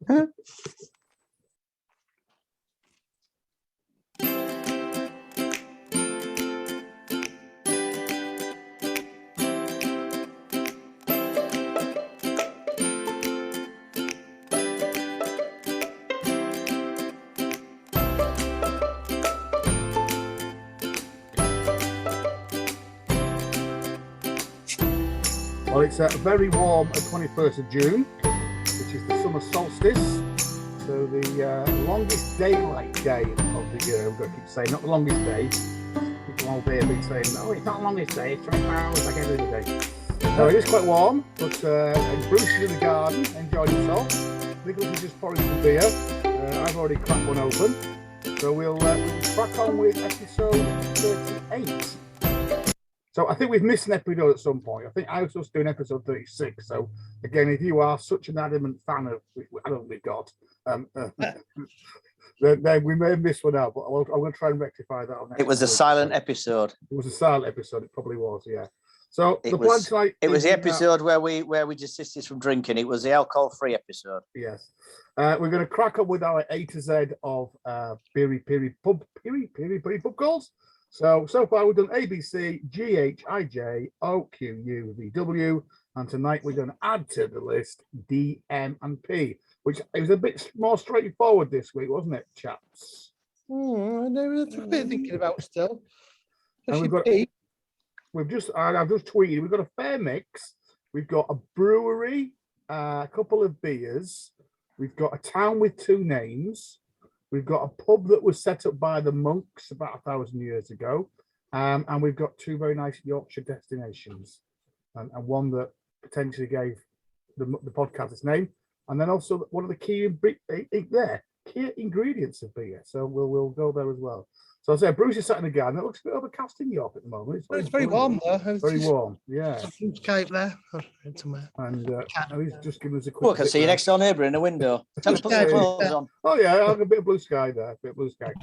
Well, it's a very warm 21st of June, which is the summer solstice. So the longest daylight day of the year. We've got to keep saying, not the longest day. People all day have been saying, no, it's not the longest day, it's 24 hours like every other day. So it is quite warm, but Bruce is in the garden, enjoying himself. Nicholas is just pouring some beer. I've already cracked one open. So we'll crack on with episode 38. So I think we've missed an episode at some point. I think I was supposed to do an episode 36. So again, if you are such an adamant fan of, I don't think God, then we may have missed one out, but I'm going to try and rectify that. On it was a silent episode. It was a silent episode. It probably was, yeah. So the plan tonight. It was the episode where we desisted from drinking. It was the alcohol-free episode. Yes. We're going to crack up with our A to Z of beery pub calls. So far we've done ABC, GH, IJ, OQ, U, VW, and tonight we're going to add to the list D, M, and P, which is a bit more straightforward this week, wasn't it, chaps? I know, that's a bit thinking about still. And I've just tweeted, we've got a fair mix. We've got a brewery, a couple of beers. We've got a town with two names. We've got a pub that was set up by the monks about 1,000 years ago. And we've got two very nice Yorkshire destinations. And one that potentially gave the podcast its name. And then also one of the key ingredients of beer. So we'll go there as well. So I say Bruce is sat in the garden. It looks a bit overcast in York at the moment. It's very warm though. Very warm, yeah. Scape there. And he's just giving us a quick. Look, I see your next door neighbour in the window. Tell him to put the clothes on. Oh yeah, I've got a bit of blue sky there. A bit of blue sky.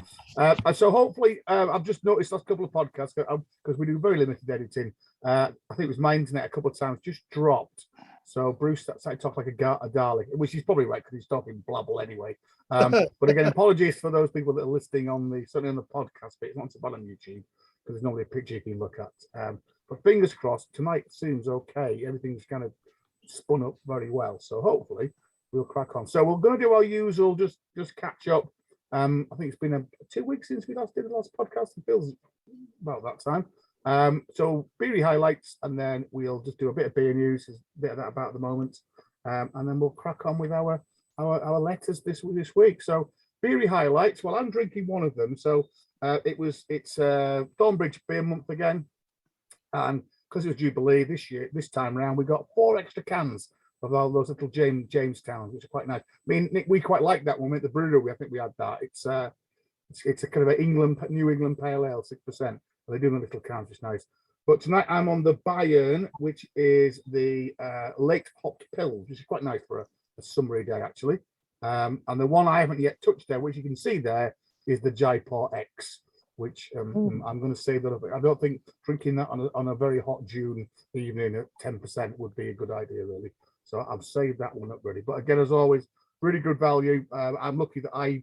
So hopefully, I've just noticed last couple of podcasts because we do very limited editing. I think it was my internet a couple of times just dropped. So Bruce started talking like a Dalek, which he's probably right because he's talking blabble anyway. But again, apologies for those people that are listening certainly on the podcast, but it's not so bad on YouTube because there's normally a picture you can look at. But fingers crossed, tonight seems okay. Everything's kind of spun up very well. So hopefully we'll crack on. So we're going to do our usual, just catch up. I think it's been 2 weeks since we did the last podcast. It feels about that time. So beery highlights, and then we'll just do a bit of beer news, there's a bit of that about the moment, and then we'll crack on with our letters this week. So beery highlights. Well, I'm drinking one of them. So it's Thornbridge Beer Month again, and because it was Jubilee this time around, we got 4 extra cans of all those little Jamestowns, which are quite nice. I mean, Nick, we quite like that one at the brewery. I think we had that. It's a kind of a New England Pale Ale, 6%. They do the little cans, it's nice. But tonight I'm on the Bayern, which is the late hopped pill, which is quite nice for a summery day, actually. And the one I haven't yet touched there, which you can see there, is the Jaipur X, which I'm going to say that I don't think drinking that on a very hot June evening at 10% would be a good idea, really. So I've saved that one up ready. But again, as always, really good value. I'm lucky that I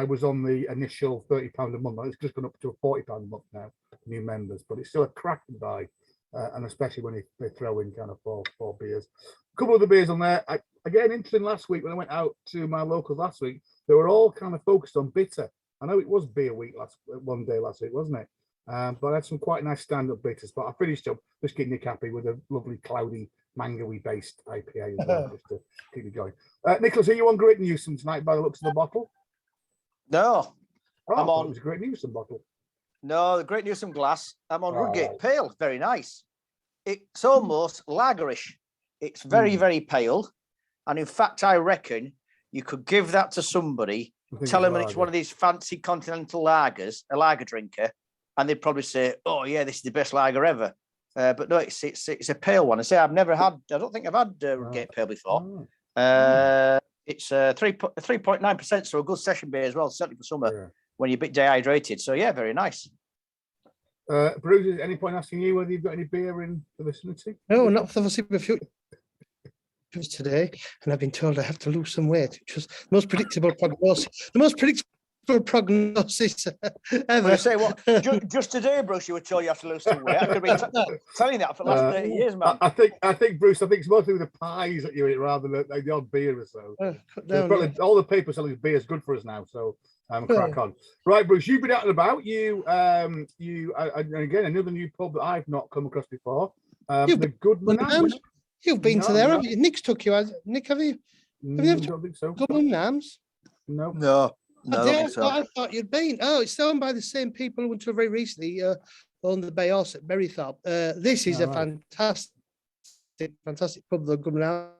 was on the initial £30 a month. It's just gone up to a £40 a month now, new members, but it's still a cracking buy, and especially when they throw in kind of four beers. A couple of the beers on there. Again, interesting last week when I went out to my locals last week, they were all kind of focused on bitter. I know it was beer week one day last week, wasn't it? But I had some quite nice stand-up bitters, but I finished up just keeping Nick happy with a lovely cloudy mango-y based IPA as well, just to keep it going. Nicholas, are you on Great Newsom tonight by the looks of the bottle? No, I'm on. It was a Great Newsom bottle. No, the Great Newsom glass. I'm on Rudgate Pale. Very nice. It's almost lagerish. It's very, very pale. And in fact, I reckon you could give that to somebody, tell them it's one of these fancy continental lagers, a lager drinker, and they'd probably say, oh, yeah, this is the best lager ever. But no, it's a pale one. I say I don't think I've had Rudgate Pale before. It's 3.9%, so a good session beer as well, certainly for summer when you're a bit dehydrated. So yeah, very nice. Bruce, is any point asking you whether you've got any beer in for the vicinity? No, not for the foreseeable future. today, and I've been told I have to lose some weight, which was the most predictable prognosis. The most predictable prognosis ever. I say what? Just today, Bruce, you were told you have to lose some weight. I could be telling that for the last 30 years, man. I think, Bruce, it's mostly the pies that you eat rather than the odd beer or so. Cut down, Probably all the people selling beer is good for us now, so crack on. Right, Bruce, you've been out and about. You and again, another new pub that I've not come across before. The Goodman Arms. You've been to there, haven't you? Nick's took you. Nick, have you? Have you ever don't think so. Goodman Arms? No. I thought you'd been. Oh, it's owned by the same people who until very recently owned the Bay Horse at Berrythorpe. This is fantastic pub, the Goodman Arms.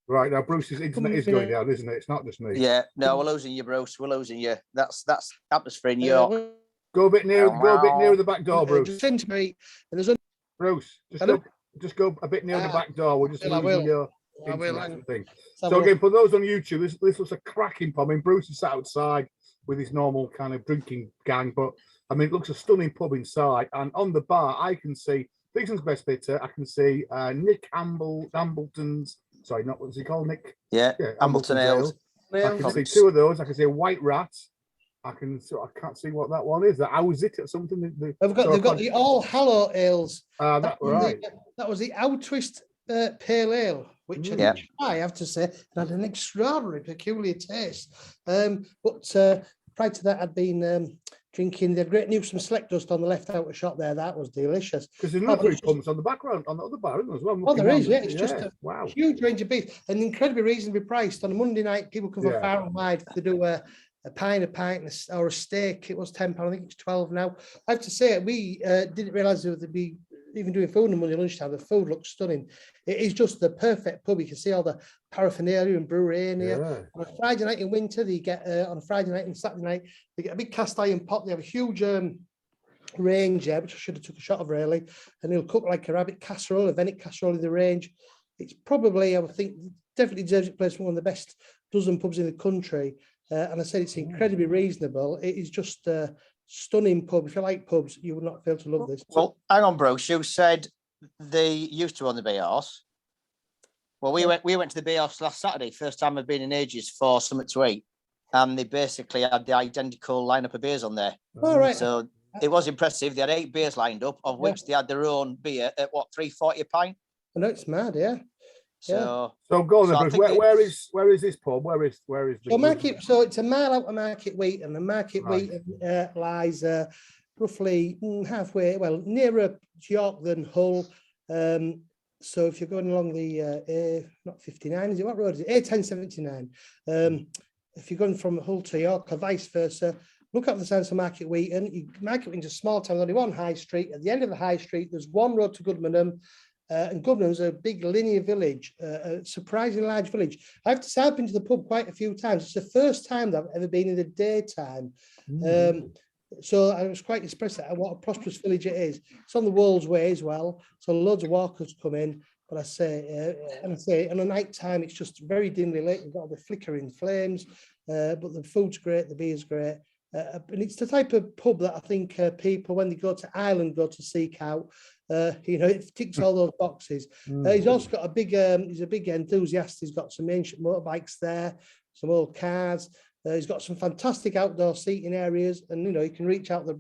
Right, now Bruce's internet is going down, isn't it? It's not just me. Yeah, no, we're losing you, Bruce. We're losing you. That's atmosphere in York. Go a bit nearer the back door, Bruce. Just into me, and there's Bruce, just go a bit near the back door. We're just losing your thing. So again, for those on YouTube, this looks a cracking pub. I mean, Bruce is sat outside with his normal kind of drinking gang, but I mean, it looks a stunning pub inside. And on the bar, I can see Dixon's Best Bitter. I can see Nick Ambleton's. Sorry, not what's he called, Nick? Yeah, Ambleton Ales. I can see two of those. I can see a White Rat. I can't see what that one is. How is it or something? They've got the All Hallow Ales. That was the Owl Twist Pale Ale, which I have to say had an extraordinary, peculiar taste. But prior to that, I'd been drinking the Great Newsom Select Dust on the left outer shot there. That was delicious. Because there's another pumps on the background on the other bar, isn't there, as well? Oh, there is, yeah. It's just a huge range of beers and incredibly reasonably priced. On a Monday night, people come from far and wide to do a pint, or a steak. It was £10. I think it's 12 now. I have to say, we didn't realise there would be even doing food on Monday lunchtime. The food looks stunning. It is just the perfect pub. You can see all the paraphernalia and brewery in here. Yeah. On a Friday night in winter, they get on a Friday night and Saturday night, they get a big cast iron pot. They have a huge range there, which I should have took a shot of really. And they'll cook like a rabbit casserole, a Venice casserole in the range. It's probably, I would think, definitely deserves a place for one of the best dozen pubs in the country. And I said it's incredibly reasonable. It is just a stunning pub. If you like pubs, you would not fail to love this. Well, hang on, Bruce. You said they used to own the Bay Horse. Well, we went to the Bay Horse last Saturday. First time I've been in ages for something to eat, and they basically had the identical lineup of beers on there. All right. So it was impressive. They had 8 beers lined up, of which they had their own beer at what, £3.40 a pint. I know it's mad, yeah. So go on, Bruce. Where is this pub? Where is the so it's a mile out of Market Wheat, and the Market Wheat lies roughly halfway, nearer York than Hull. So if you're going along the not 59, is it, what road is it? A1079. If you're going from Hull to York or vice versa, look up the signs for Market Wheaton. Market Wheaton's a small town, only one high street. At the end of the high street, there's one road to Goodmanham. And Goodmanham's a big linear village, a surprisingly large village. I have to say, I've been to the pub quite a few times. It's the first time that I've ever been in the daytime. So I was quite impressed at what a prosperous village it is. It's on the Wolds Way as well, so loads of walkers come in. But I say, on a night time, it's just very dimly lit. You've got all the flickering flames, but the food's great, the beer's great. And it's the type of pub that I think people, when they go to Ireland, go to seek out. It ticks all those boxes. He's also got he's a big enthusiast. He's got some ancient motorbikes there, some old cars. He's got some fantastic outdoor seating areas, and you can reach out the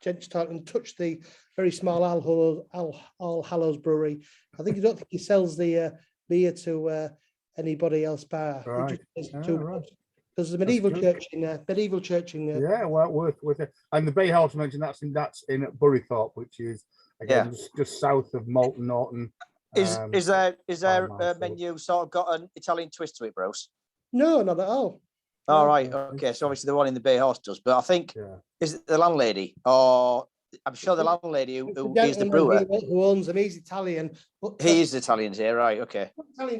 gents talk and touch the very small All Hallows Brewery. I don't think he sells the beer to anybody else bar. Right. There's a medieval church in there. Yeah, well, worth it. And the Bay Horse mentioned that's in Burythorpe, which is again just south of Malton, Norton. Is there a menu sort of got an Italian twist to it, Bruce? No, not at all. All right, okay. So obviously the one in the Bay Horse does, but I think is it the landlady, or I'm sure the landlady who is the brewer who owns them. He's Italian. But, he is Italian here, right? Okay,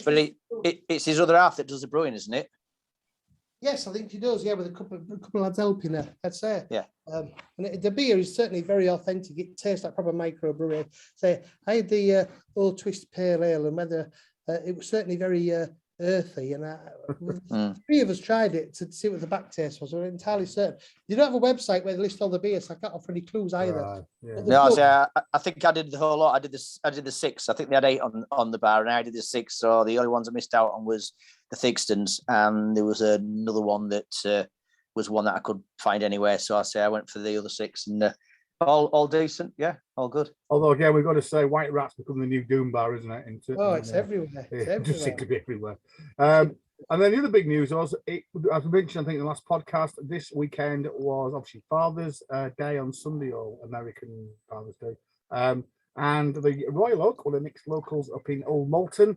but it's his other half that does the brewing, isn't it? Yes, I think he does. Yeah, with a couple of lads helping her. I'd say. Yeah. And the beer is certainly very authentic. It tastes like proper microbrewery. So I had the Old Twist Pale Ale, and whether it was certainly very earthy, and three of us tried it to see what the back taste was. We were entirely certain. You don't have a website where they list all the beers, so I can't offer any clues either. Yeah. No, I think I did the whole lot. I did the 6. I think they had 8 on the bar, and I did the 6. So the only ones I missed out on was the Thigstons, and there was another one that was one that I could find anywhere. So I went for the other 6, and all decent. Yeah, all good. Although again, we've got to say, White Rat's become the new Doom Bar, isn't it? It's everywhere. It just seems to be everywhere. And then the other big news was, as I mentioned, I think in the last podcast, this weekend was obviously Father's Day on Sunday, or American Father's Day. And the Royal Oak, one of the mixed locals up in Old Malton,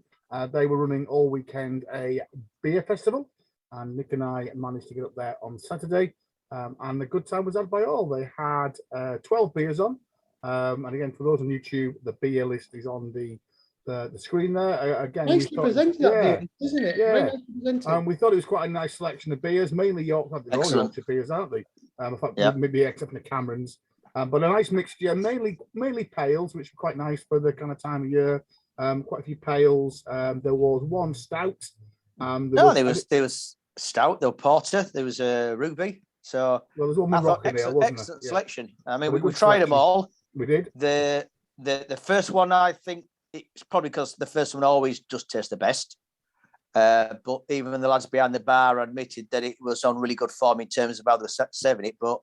they were running all weekend a beer festival. And Nick and I managed to get up there on Saturday. And the good time was had by all. They had 12 beers on. And again, for those on YouTube, the beer list is on the screen there. Again, nicely presented, that beer, isn't it? Yeah. Nice we thought it was quite a nice selection of beers, mainly Yorkshire. They're all Yorkshire beers, aren't they? In fact, maybe except for the Camerons. But a nice mixture, mainly pales, which are quite nice for the kind of time of year. Quite a few pales. There was one stout. There was stout. There was porter. There was a ruby. So there's one Moroccan ale, wasn't excellent selection. I mean, we tried them all. We did. The first one, I think it's probably because the first one always just tastes the best. But even the lads behind the bar admitted that it was on really good form in terms of how they were serving it. But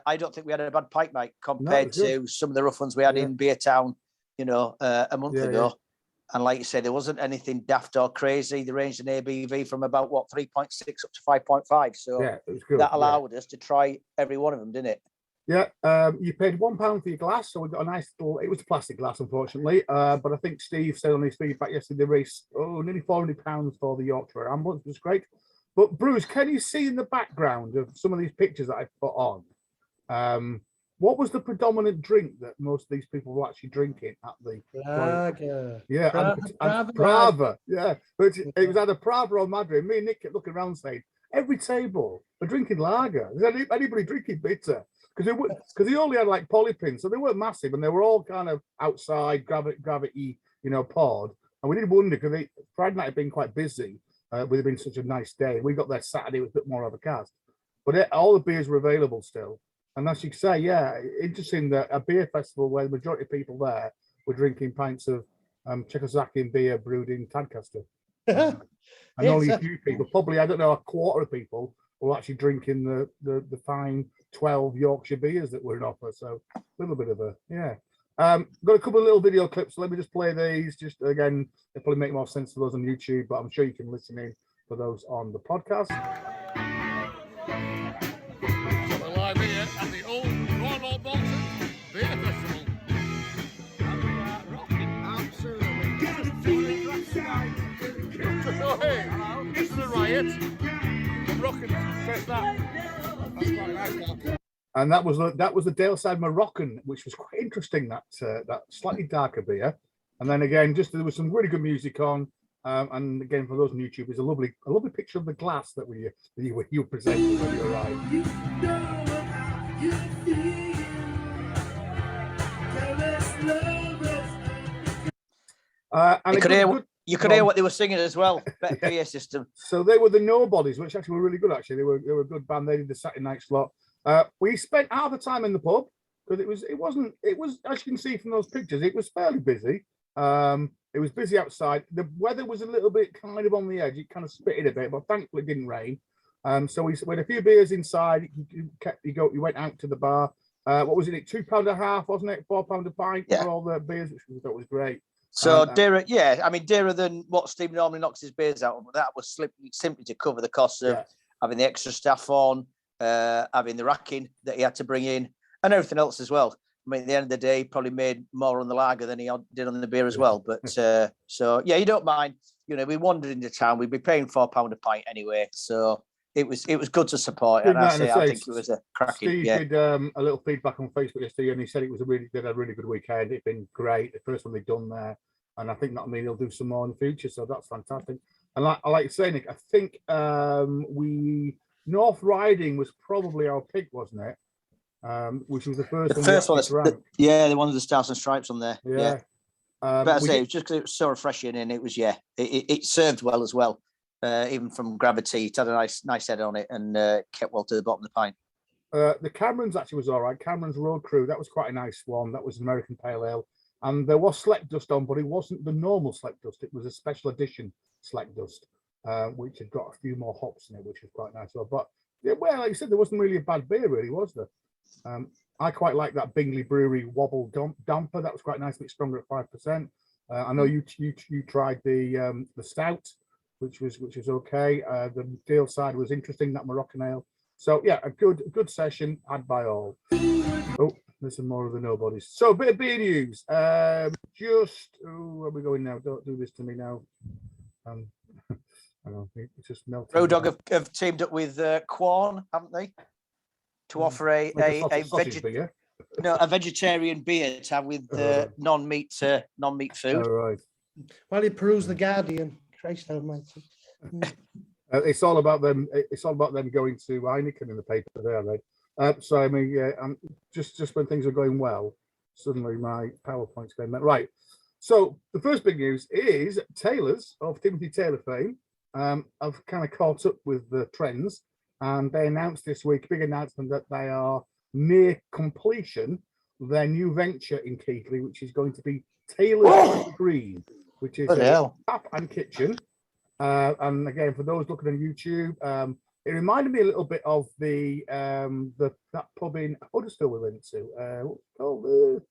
I don't think we had a bad pint night compared to some of the rough ones we had in Beer Town, a month ago. Yeah. And like you said, there wasn't anything daft or crazy. They ranged an ABV from about 3.6 up to 5.5. So it was good. That allowed us to try every one of them, didn't it? Yeah, you paid £1 for your glass, so we got a nice little. It was a plastic glass, unfortunately, but I think Steve said on his feedback yesterday they raised nearly £400 for the Yorkshire ambulance, which was great. But Bruce, can you see in the background of some of these pictures that I put on? What was the predominant drink that most of these people were actually drinking at the Lager? Yeah, Brava. Yeah, but it was either Brava or Madrid. Me and Nick kept looking around saying, every table are drinking lager. Is anybody drinking bitter? Because they only had like polypins, so they weren't massive, and they were all kind of outside gravity, poured. And we did wonder because Friday night had been quite busy. With it being such a nice day. We got there Saturday with a bit more of a cast, but all the beers were available still. And as you say, interesting that a beer festival where the majority of people there were drinking pints of Czechoslovakian beer brewed in Tadcaster. And only a few people, probably, I don't know, a quarter of people were actually drinking the fine 12 Yorkshire beers that were in offer. So a little bit of got a couple of little video clips. So let me just play these. Just again, they probably make more sense for those on YouTube, but I'm sure you can listen in for those on the podcast. At the old Royal Malton Beer Festival. Absolutely. So hey, this is a riot. I'm rocking. Test that. That's quite nice. And that was the Daleside Moroccan, which was quite interesting. That slightly darker beer. And then again, just there was some really good music on. And again, for those on YouTube, there's a lovely picture of the glass that you presented when you arrived. You could hear what they were singing as well. Better PA system. So they were the Nobodies, which actually were really good. Actually, they were a good band. They did the Saturday night slot. We spent half the time in the pub because it was as you can see from those pictures, it was fairly busy. It was busy outside. The weather was a little bit kind of on the edge. It kind of spitted a bit, but thankfully it didn't rain. So we had a few beers inside. You went out to the bar. What was it? £2 a half, wasn't it? £4 a pint for all the beers, which we thought was great. So dearer, dearer than what Steve normally knocks his beers out on, but that was simply to cover the costs of having the extra staff on, having the racking that he had to bring in, and everything else as well. I mean, at the end of the day, he probably made more on the lager than he did on the beer as well. But you don't mind. We wandered into town. We'd be paying £4 a pint anyway, so it was good to support. And I think it was a cracking. Steve did a little feedback on Facebook yesterday, and he said they had a really good weekend. It's been great. The first one they've done there, and I think they'll do some more in the future. So that's fantastic. And like you say, Nick, I think North Riding was probably our pick, wasn't it? Which was the first one. The first one, the one with the Stars and Stripes on there. Yeah. But I say it was just because it was so refreshing, and it was it served well as well, even from gravity. It had a nice head on it, and kept well to the bottom of the pint. The Cameron's actually was all right. Cameron's Road Crew, that was quite a nice one. That was an American Pale Ale, and there was Select Dust on, but it wasn't the normal Select Dust. It was a special edition Select Dust, which had got a few more hops in it, which was quite nice. But yeah, well, like you said, there wasn't really a bad beer, really, was there? I quite like that Bingley Brewery Wobble Damper. That was quite nice, a bit stronger at 5%. I know you tried the stout, which was okay. The deal side was interesting. That Moroccan ale. So yeah, a good session had by all. Oh, there's some more of the nobodies. So a bit of beer news. Where are we going now? Don't do this to me now. I don't think it's just melting. Road Dog have teamed up with Quorn, haven't they? To offer a vegetarian beer to have with non-meat food. All right. While you peruse the Guardian, Christ almighty. It's all about them. It's all about them going to Heineken in the paper there, right? So I mean, just when things are going well, suddenly my PowerPoint's going right. So the first big news is Taylor's of Timothy Taylor fame. I've kind of caught up with the trends, and they announced this week, big announcement, that they are near completion their new venture in Keighley, which is going to be Taylor's Green, which is a tap and kitchen. And again, for those looking on YouTube, it reminded me a little bit of that pub in Huddersfield we went to. What's it called?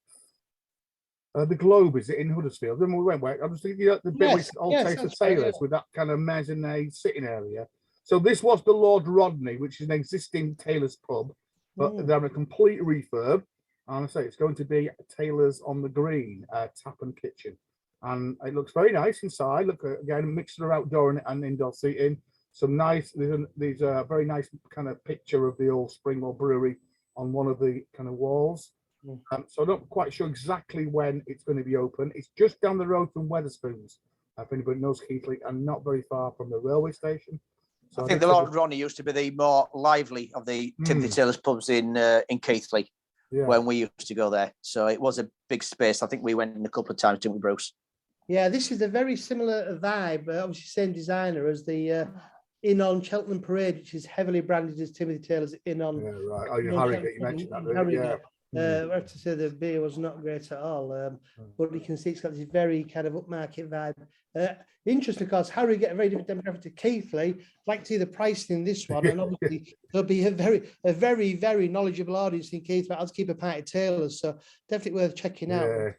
The Globe, is it in Huddersfield? Then we went where I was thinking, the bit with Old Taste of Taylor's with that kind of mezzanine sitting area. So this was the Lord Rodney, which is an existing Taylor's pub, but they're a complete refurb. And I say it's going to be Taylor's on the Green, tap and kitchen. And it looks very nice inside. Look, again, a mixture of outdoor and indoor seating. Some nice, these are very nice kind of picture of the old Springwell Brewery on one of the kind of walls. So I'm not quite sure exactly when it's going to be open. It's just down the road from Weatherspoons, if anybody knows Keighley, and not very far from the railway station. So I think the Lord Ronnie used to be the more lively of the Timothy Taylor's pubs in Keighley when we used to go there. So it was a big space. I think we went in a couple of times, didn't we, Bruce? Yeah, this is a very similar vibe, obviously same designer as the Inn on Cheltenham Parade, which is heavily branded as Timothy Taylor's Inn on. Yeah, right. Oh, Harrogate, you mentioned that, didn't you? I have to say the beer was not great at all, but you can see it's got this very kind of upmarket vibe. Interesting, of course, Harrogate, a very different demographic to Keighley. I'd like to see the pricing in this one, and obviously there'll be a very, very knowledgeable audience in Keighley. I'll keep a pint of Taylor's, so definitely worth checking out.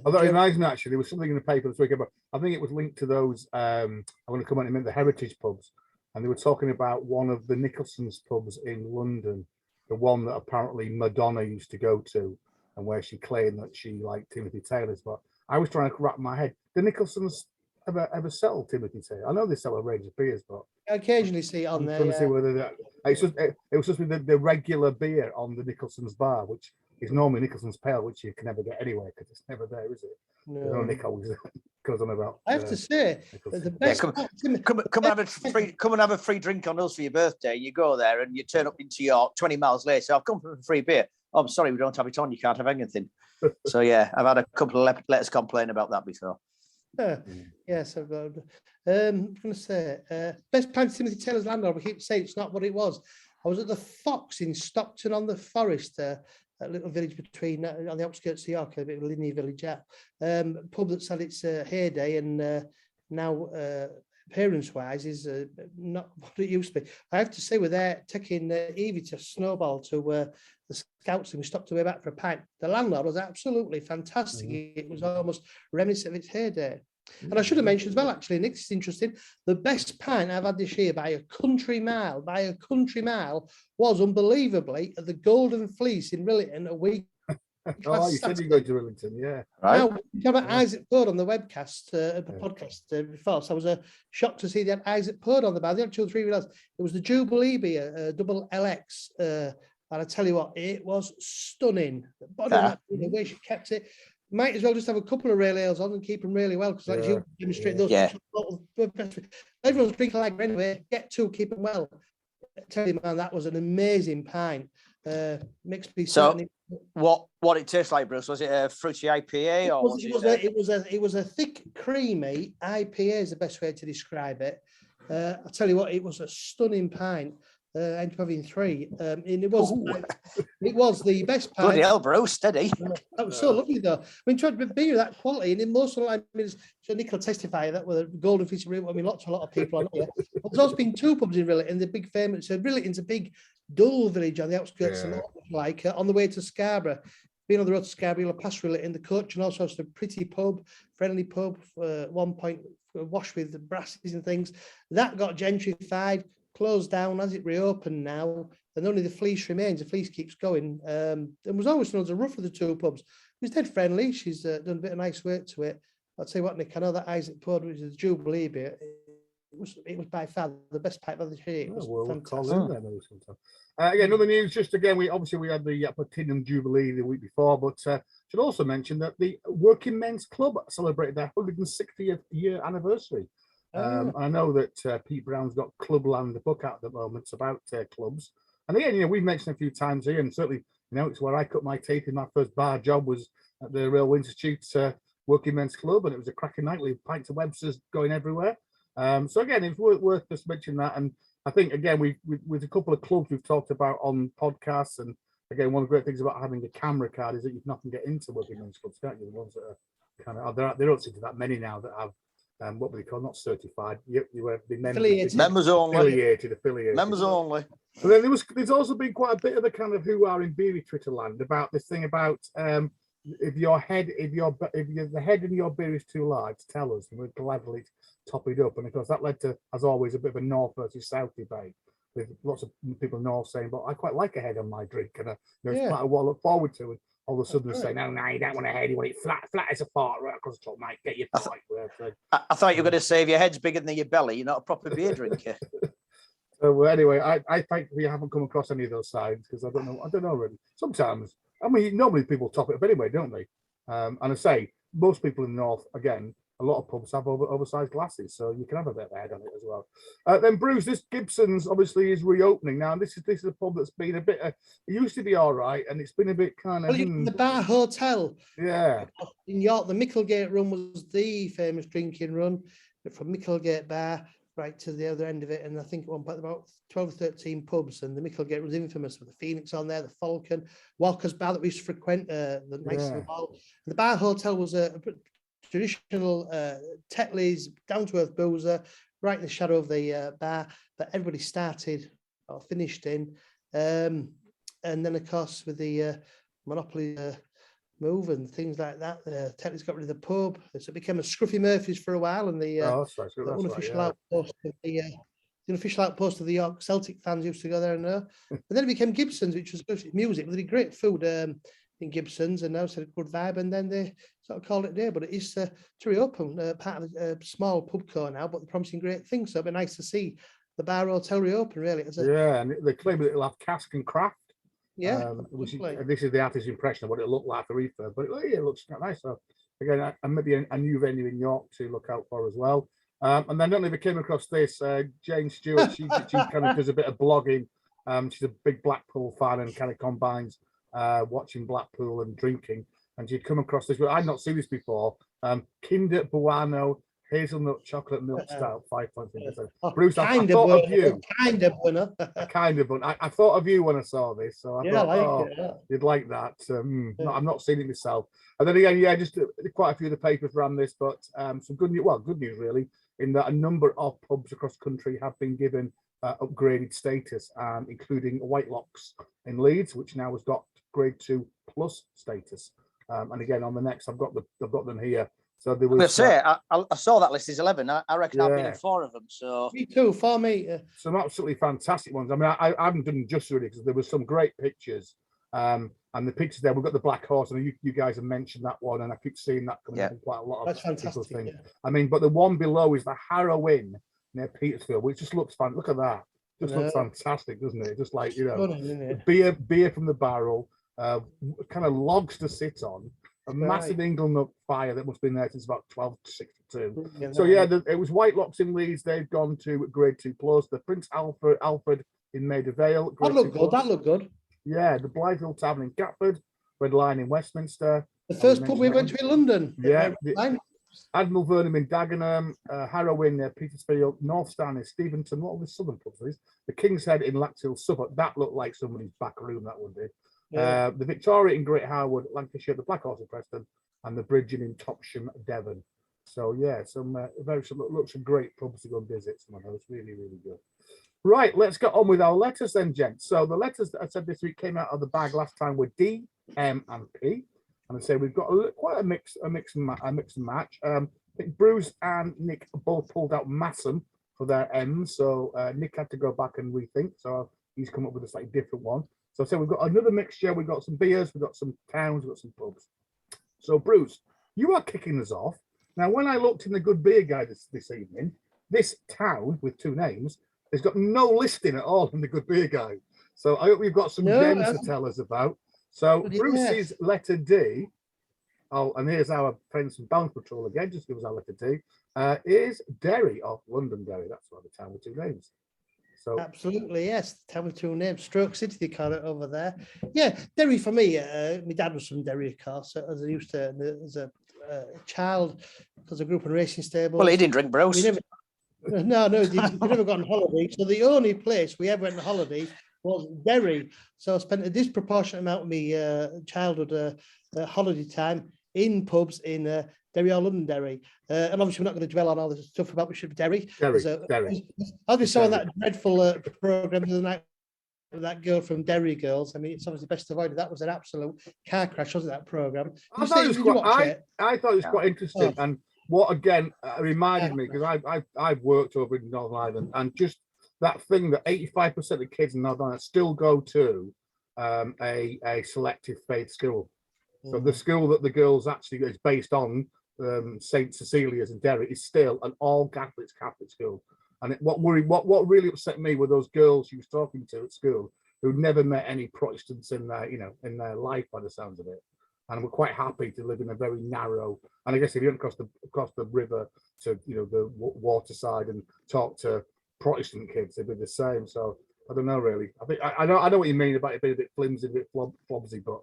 Although it reminds me, actually, there was something in the paper this week about, I think it was linked to those, I'm going to come on in a minute, the heritage pubs, and they were talking about one of the Nicholson's pubs in London, the one that apparently Madonna used to go to, and where she claimed that she liked Timothy Taylor's. But I was trying to wrap my head. The Nicholsons ever sell Timothy Taylor? I know they sell a range of beers, but I occasionally see it on there. Trying to see whether it was just the regular beer on the Nicholson's bar, which is normally Nicholson's Pale, which you can never get anywhere because it's never there, is it? No, Nick always goes on about. I have to say, the best. Come and have a free drink on us for your birthday. You go there and you turn up into York 20 miles later. I've come for a free beer. Oh, I'm sorry, we don't have it on. You can't have anything. So yeah, I've had a couple of letters complain about that before. Yes, I've got. I'm going to say best pint Timothy Taylor's landlord. We keep saying it's not what it was. I was at the Fox in Stockton on the Forest. A little village between on the outskirts of York, a bit of a linear village out. Pub that's had its heyday and now appearance-wise is not what it used to be. I have to say, we're there taking Evie to Snowball to the Scouts, and we stopped away back for a pint. The landlord was absolutely fantastic. It was almost reminiscent of its heyday. And I should have mentioned as well, actually, Nick, it's interesting, the best pint I've had this year by a country mile, was unbelievably at the Golden Fleece in Rillington a week. Oh, you said you go to Rillington, yeah. Right. Now, we have Isaac Purd on the webcast, the podcast before, so I was shocked to see that Isaac Purd on the bar. The other 2 or 3 realised it was the Jubilee beer, double LX, and I tell you what, it was stunning. The way she kept it. Might as well just have a couple of rail ales on and keep them really well, because you demonstrate those. Everyone's drinking like anyway. Get 2, keep them well. I tell you, man, that was an amazing pint. Mixed be So, certainly. what it tastes like, Bruce? Was it a fruity IPA or was it was a thick, creamy IPA is the best way to describe it. I'll tell you what, it was a stunning pint. I ended up having 3. And it was the best pint. Bloody hell, Bruce, steady. That was so lovely, though. I mean, trying to beer that quality, and in most of the time, so Nick will testify that with a golden fish room. I mean, lots a lot of people on here. But there's also been 2 pubs in Rillington, the big famous. So Rillington's a big dull village on the outskirts of Malton, on the way to Scarborough. Being on the road to Scarborough, you'll pass Rillington, the coach, and also it's a pretty pub, friendly pub. 1 point washed with the brasses and things. That got gentrified, closed down as it reopened now, and only the Fleece remains. The Fleece keeps going. And was always known as a rough of the 2 pubs. It was dead friendly. She's done a bit of nice work to it. I'll tell you what, Nick, I know that Isaac poured, which is a Jubilee beer. It was by far the best pipe of the year. It was fantastic. Again, other news. Just again, we had the Platinum Jubilee the week before, but should also mention that the Working Men's Club celebrated their 160th year anniversary. I know that Pete Brown's got Clubland, the book out at the moment. It's about clubs. And again, we've mentioned a few times here, and certainly, it's where I cut my teeth in my first bar job was at the Railway Institute Working Men's Club, and it was a cracking night with pints of Webster's going everywhere. So again, it's worth just mentioning that. And I think, again, with a couple of clubs we've talked about on podcasts, and again, one of the great things about having a camera card is that you can often get into Working Men's Clubs, can't you? The ones that are kind of, there don't seem to be that many now that have what would they call, not certified, you have the members only. Affiliated. Members only. But then there's also been quite a bit of the kind of who are in beery Twitter land about this thing about if the head in your beer is too large, tell us, and we'll gladly top it up. And of course that led to, as always, a bit of a north versus south debate, with lots of people north saying, but I quite like a head on my drink, and it's quite a what I look forward to. And all of a sudden saying, no, you don't want a head, you want it flat as a fart right across the top, mate. Get your pipe. I thought you were going to say if your head's bigger than your belly, you're not a proper beer drinker. So anyway, I thankfully haven't come across any of those signs, because I don't know really. Sometimes, I mean, normally people top it up anyway, don't they? And I say, most people in the north, again, a lot of pubs have oversized glasses, so you can have a bit of a head on it as well. Then Bruce, this Gibson's obviously is reopening now, and this is a pub that's been a bit. It used to be all right, and it's been a bit kind of. Well, the Bar Hotel. Yeah. In York, the Micklegate run was the famous drinking run, from Micklegate Bar right to the other end of it, and I think at one point about 12 or 13 pubs, and the Micklegate was infamous with the Phoenix on there, the Falcon, Walker's Bar that we used to frequent, the nice Malt. The Bar Hotel was a traditional Tetley's down-to-earth boozer, right in the shadow of the bar that everybody started or finished in. And then, of course, with the Monopoly move and things like that, Tetley's got rid of the pub. So it became a Scruffy Murphy's for a while, and the unofficial outpost of the unofficial outpost of the York Celtic fans used to go there and there. And then it became Gibson's, which was music. They did great food in Gibson's, and now it's a good vibe, and then they sort of called it a day. But it is to reopen part of a small pub core now, but they're promising great things. So it'd be nice to see the Bar Hotel reopen, really. And they claim that it'll have cask and craft. Yeah, this is the artist's impression of what it looked like for refurb, but it looks quite nice. So again, and maybe a new venue in York to look out for as well. And then I don't know if you came across this, Jane Stewart. She kind of does a bit of blogging. She's a big Blackpool fan and kind of combines watching Blackpool and drinking. And she'd come across this. I'd not seen this before. Kinder Bueno hazelnut chocolate milk stout, 5.3%. Bruce, I thought of you. Kind of winner. I thought of you when I saw this. So I thought, it. You'd like that. I've not seen it myself. And then again, just quite a few of the papers ran this, but some good news. Well, good news really, in that a number of pubs across the country have been given upgraded status, including Whitelocks in Leeds, which now has got grade 2 plus status. And again, on the next, I've got them here. So there was. I saw that list is 11. I reckon I've been in 4 of them. So me too, for me. Some absolutely fantastic ones. I mean, I haven't done justice really, because there was some great pictures. And the pictures there, we've got the Black Horse, and you guys have mentioned that one, and I keep seeing that coming up in quite a lot of people's things. Yeah. I mean, but the one below is the Harrow Inn near Petersfield, which just looks fun. Look at that. Just looks fantastic, doesn't it? Just like, beer from the barrel, kind of logs to sit on. A massive Inglenut fire that must have been there since about 1262. So it was Whitelocks in Leeds. They've gone to grade 2 plus. The Prince Alfred in Maida Vale. That looked good. Yeah, the Blythehill Tavern in Catford, Red Lion in Westminster. The first pub we went to in London. Yeah, Admiral Vernon in Dagenham, Harrow in Petersfield, North Star in Steventon. What were the southern pubs? The King's Head in Laxhill, Suffolk. That looked like somebody's back room, that would be. Yeah. The Victoria in Great Harwood, Lancashire, the Black Horse in Preston, and the Bridge in Topsham, Devon. So yeah, some great pubs to go and visit. Some of those really, really good. Right, let's get on with our letters then, gents. So the letters that I said this week came out of the bag last time were D, M, and P. And I say we've got quite a mix and match. I think Bruce and Nick both pulled out Massam for their M's. So Nick had to go back and rethink. So he's come up with a slightly different one. So I say we've got another mixture. We've got some beers, we've got some towns, we've got some pubs. So Bruce, you are kicking us off. Now, when I looked in the Good Beer Guide this evening, this town with two names has got no listing at all in the Good Beer Guide. So I hope we've got some gems to tell us about. So Bruce's letter D, and here's our friends from Balance Patrol again, just give us our letter D, is Derry, of London Derry. That's why the town with two names. So absolutely, yes, the town with two names, Stroke City, they call it over there. Yeah, Derry for me, my dad was from Derry, of course, as I used to, as a child, because I grew up in racing stables. Well, he didn't drink Bruce. No, he never got on holiday. So the only place we ever went on holiday was Derry. So I spent a disproportionate amount of my childhood holiday time in pubs in Derry or Londonderry. And obviously we're not going to dwell on all this stuff about Bishop Derry. Derry. I just saw that dreadful program the other night with that girl from Derry Girls. I mean, it's obviously best avoided. That was an absolute car crash, wasn't that program? I thought it was quite interesting. And what again reminded me, because I've worked over in Northern Ireland, and just that thing that 85% of kids in Northern Ireland still go to a selective faith school. So the school that the girls actually is based on, St. Cecilia's in Derry, is still an all Catholic school. And what really upset me were those girls she was talking to at school who'd never met any Protestants in their life, by the sounds of it, and were quite happy to live in a very narrow. And I guess if you went across the river to the waterside and talk to Protestant kids, they'd be the same. So I don't know really. I think I know what you mean about it being a bit flimsy, a bit flobsy, but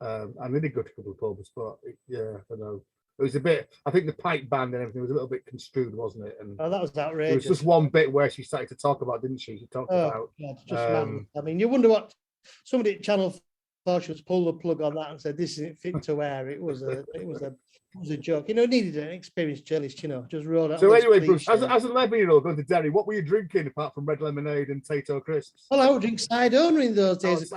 I really good to a couple of pubs, but yeah, I don't know. It was a bit. I think the pipe band and everything was a little bit construed, wasn't it? And that was outrageous. There was just one bit where she started to talk about, didn't she? She talked about. Yeah, it's just I mean, you wonder what somebody at Channel 4 should pull the plug on that and said this isn't fit to wear. It was a joke. It needed an experienced journalist, just rolled out. So anyway, Bruce, as an 11-year-old going to Derry, what were you drinking apart from red lemonade and Tayto crisps? Well, I would drink cider in those days.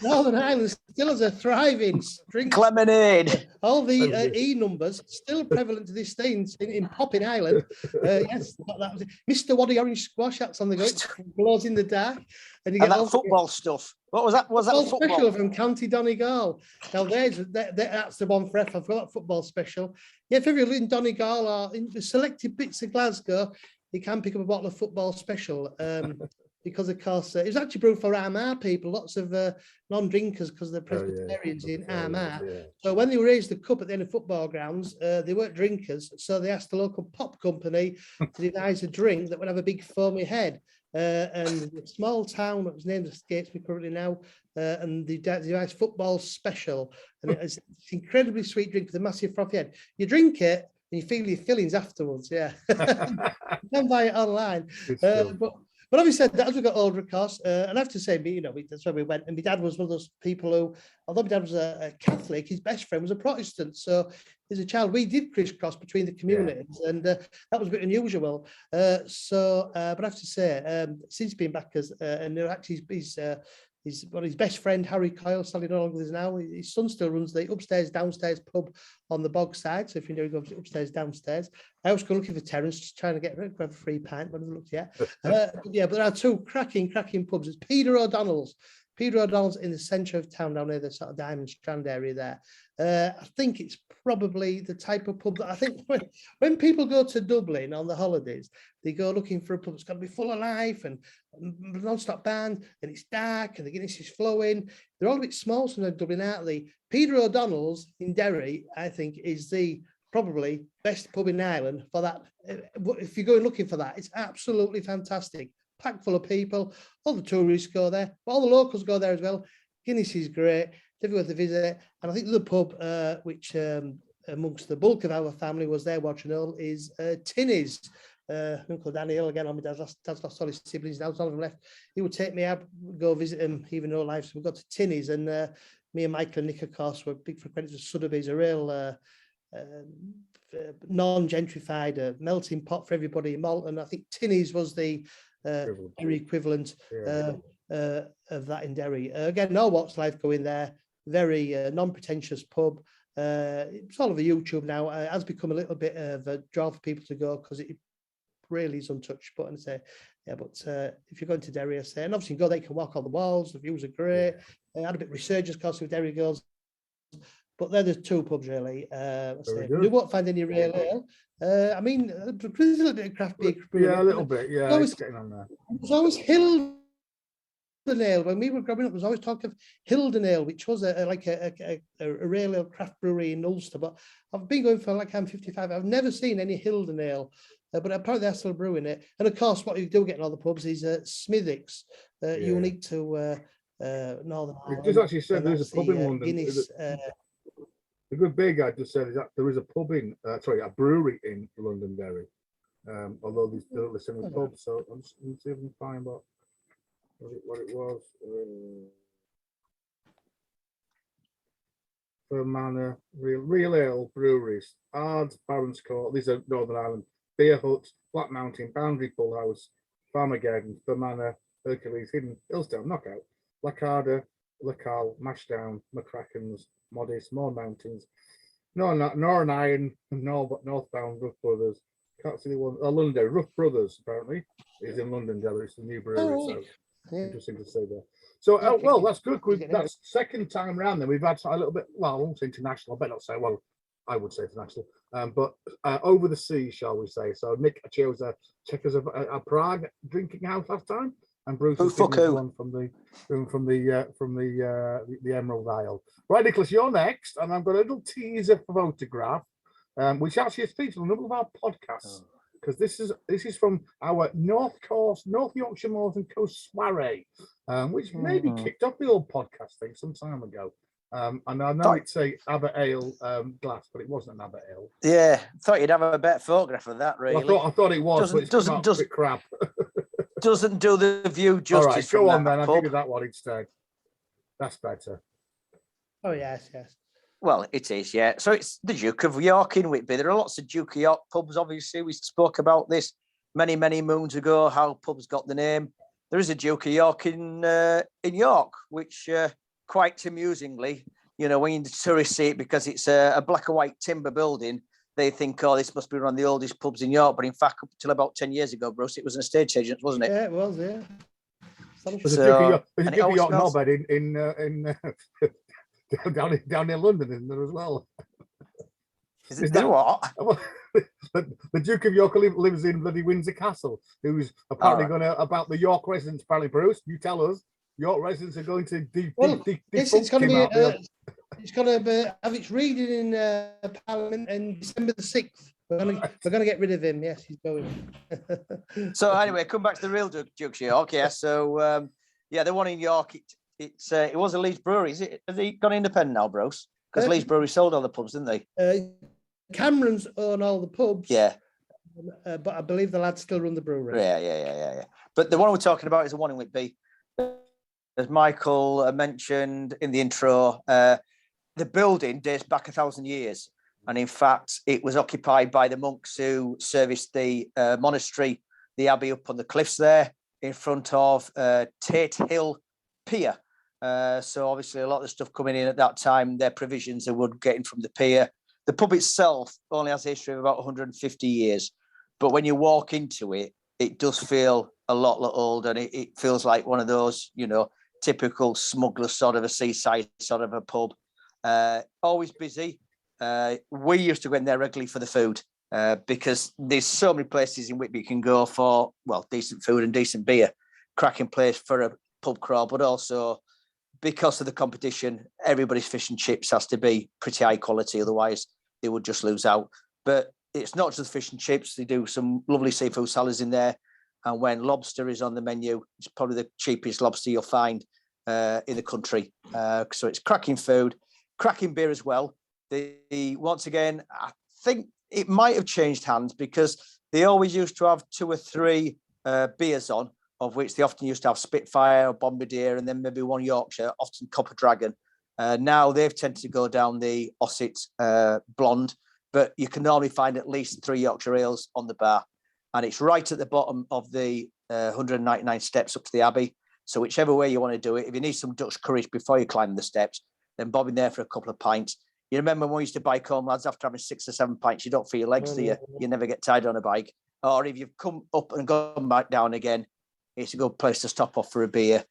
Northern Ireland still has a thriving drink. Lemonade. All the E numbers still prevalent to this day in Popping Island. Yes, that was it. Mr. Waddy Orange Squash, that's on the go. It glows in the dark. And you get that football stuff. What was that? Was that football special from County Donegal? Now that's the one for F. I've got that football special. Yeah, if you're in Donegal or in the selected bits of Glasgow, you can pick up a bottle of football special. Because of course it was actually brewed for Armagh people, lots of non-drinkers because they're Presbyterians in Armagh. Yeah. So when they raised the cup at the end of football grounds, they weren't drinkers, so they asked the local pop company to devise a drink that would have a big foamy head. And a small town that was named escapes me currently now, and the device football special, and it's incredibly sweet drink with a massive frothy head. You drink it and you feel your feelings afterwards. Yeah, you can buy it online. But having said that, as we got older, of course, and I have to say, that's where we went. And my dad was one of those people who, although my dad was a Catholic, his best friend was a Protestant. So as a child, we did crisscross between the communities, and that was a bit unusual. But I have to say, since being back and actually his best friend, Harry Coyle, sadly no longer with us now. His son still runs the upstairs, downstairs pub on the bog side. So if you go upstairs, downstairs. I always go looking for Terence, just trying to grab a free pint, but I haven't looked yet. But there are two cracking pubs. It's Peter O'Donnell's in the centre of town down near the sort of Diamond Strand area there. I think it's probably the type of pub that I think when people go to Dublin on the holidays, they go looking for a pub that's got to be full of life and non-stop band, and it's dark and the Guinness is flowing. They're all a bit small sometimes in Dublin, aren't they? Peter O'Donnell's in Derry, I think, is the probably best pub in Ireland for that. If you're going looking for that, it's absolutely fantastic. packed full of people. All the tourists go there, but all the locals go there as well. Guinness is great. It's everywhere to visit. And I think the pub, which amongst the bulk of our family was there watching all, is Tinny's. Uncle Daniel, again, on my dad's lost all his siblings now, all of them left. He would take me out, go visit him, even though life. So we got to Tinny's, and me and Michael and Nick, of course, were big frequenters of Sotheby's, a real non-gentrified melting pot for everybody in Malton. I think Tinny's was the Derry equivalent of that in Derry. Again, no walks life going there. Very non-pretentious pub. It's all over YouTube now. It has become a little bit of a draw for people to go because it really is untouched. But I say, yeah, but if you're going to Derry, I say, and obviously you go there, you can walk on the walls. The views are great. I had a bit of resurgence course with Derry girls. But they're the two pubs, really. You won't find any real ale. I mean, there's a little bit of craft beer. Yeah, a little bit. Yeah, it's getting on there. There's always Hilden Ale. When we were growing up, there was always talk of Hilden Ale, which was a real ale craft brewery in Ulster. But I've been going for like I'm 55. I've never seen any Hilden Ale. But apparently they're still brewing it. And of course, what you do get in all the pubs is Smithwick's, unique to Northern Ireland. It just actually said there's a pub in London. Guinness, the good big guy just said is that there is a pub in, a brewery in Londonderry. Although these don't listen to pubs, so I'm just going to see if I can find what it was. For Manor, real ale breweries, Ards, Barons Court. These are Northern Ireland. Beer Hut, Black Mountain, Boundary Full House, Farmageddon, Fermanagh, Hercules, Hidden, Hillsdale, Knockout, Lacarda, Lacal, Mashdown, McCracken's, Modest, More Mountains, Northern Iron, Northbound, Rough Brothers. Can't see the one. Londonderry, Rough Brothers, apparently, is in Londonderry. It's a new brewery, so interesting to say there. So, well, that's good. That's second time round then. We've had a little bit, well, I won't say international, I better not say, well, I would say international, but over the sea, shall we say. So Nick chose checkers of a Prague drinking house last time, and Bruce was one from the Emerald Isle. Right, Nicholas, you're next, and I've got a little teaser photograph, which actually is featured on a number of our podcasts, because this is from our North Yorkshire Moors and Coast soiree, which maybe kicked off the old podcast thing some time ago. And I know it's a Aber Ale glass, but it wasn't an Aber Ale. Yeah, thought you'd have a better photograph of that, really. Well, I thought it was, but it's a bit crap. Doesn't do the view justice. All right, go on then. I'll give you that one instead. That's better. Oh, yes. Well, it is, yeah. So it's the Duke of York in Whitby. There are lots of Duke of York pubs, obviously. We spoke about this many, many moons ago, how pubs got the name. There is a Duke of York in York, which... quite amusingly, when tourists see it, because it's a black and white timber building, they think, oh, this must be one of the oldest pubs in York. But in fact, up until about 10 years ago, Bruce, it was an estate agent, wasn't it? Yeah, it was, yeah. There's a Duke of York knobhead in down near London, isn't there, as well? Is that what? The Duke of York lives in bloody Windsor Castle, who's apparently going to, about the York residents, apparently, Bruce, you tell us. York residents are going to it's going to be it's going to have its reading in Parliament on December the 6th. We're going to get rid of him. Yes, he's going. So anyway, come back to the real Duke of York. Yeah. So the one in York. It was a Leeds Brewery. Has he gone independent now, Bruce? Because Leeds Brewery sold all the pubs, didn't they? Camerons own all the pubs. Yeah. But I believe the lads still run the brewery. Yeah. But the one we're talking about is the one in Whitby. As Michael mentioned in the intro, the building dates back 1,000 years. And in fact, it was occupied by the monks who serviced the monastery, the abbey up on the cliffs there in front of Tate Hill Pier. So obviously a lot of the stuff coming in at that time, their provisions they would get in from the pier. The pub itself only has a history of about 150 years. But when you walk into it, it does feel a lot old, and it feels like one of those, typical smuggler sort of a seaside sort of a pub. Always busy. We used to go in there regularly for the food because there's so many places in Whitby you can go for, well, decent food and decent beer. Cracking place for a pub crawl, but also because of the competition, everybody's fish and chips has to be pretty high quality, otherwise they would just lose out. But it's not just fish and chips. They do some lovely seafood salads in there. And when lobster is on the menu, it's probably the cheapest lobster you'll find in the country. So it's cracking food, cracking beer as well. Once again, I think it might have changed hands because they always used to have 2 or 3 beers on, of which they often used to have Spitfire or Bombardier, and then maybe one Yorkshire, often Copper Dragon. Now they've tended to go down the Osset blonde, but you can normally find at least 3 Yorkshire ales on the bar. And it's right at the bottom of the 199 steps up to the Abbey. So whichever way you want to do it, if you need some Dutch courage before you climb the steps, then bob in there for a couple of pints. You remember when we used to bike home, lads, after having 6 or 7 pints, you don't feel your legs, do you? You never get tired on a bike. Or if you've come up and gone back down again, it's a good place to stop off for a beer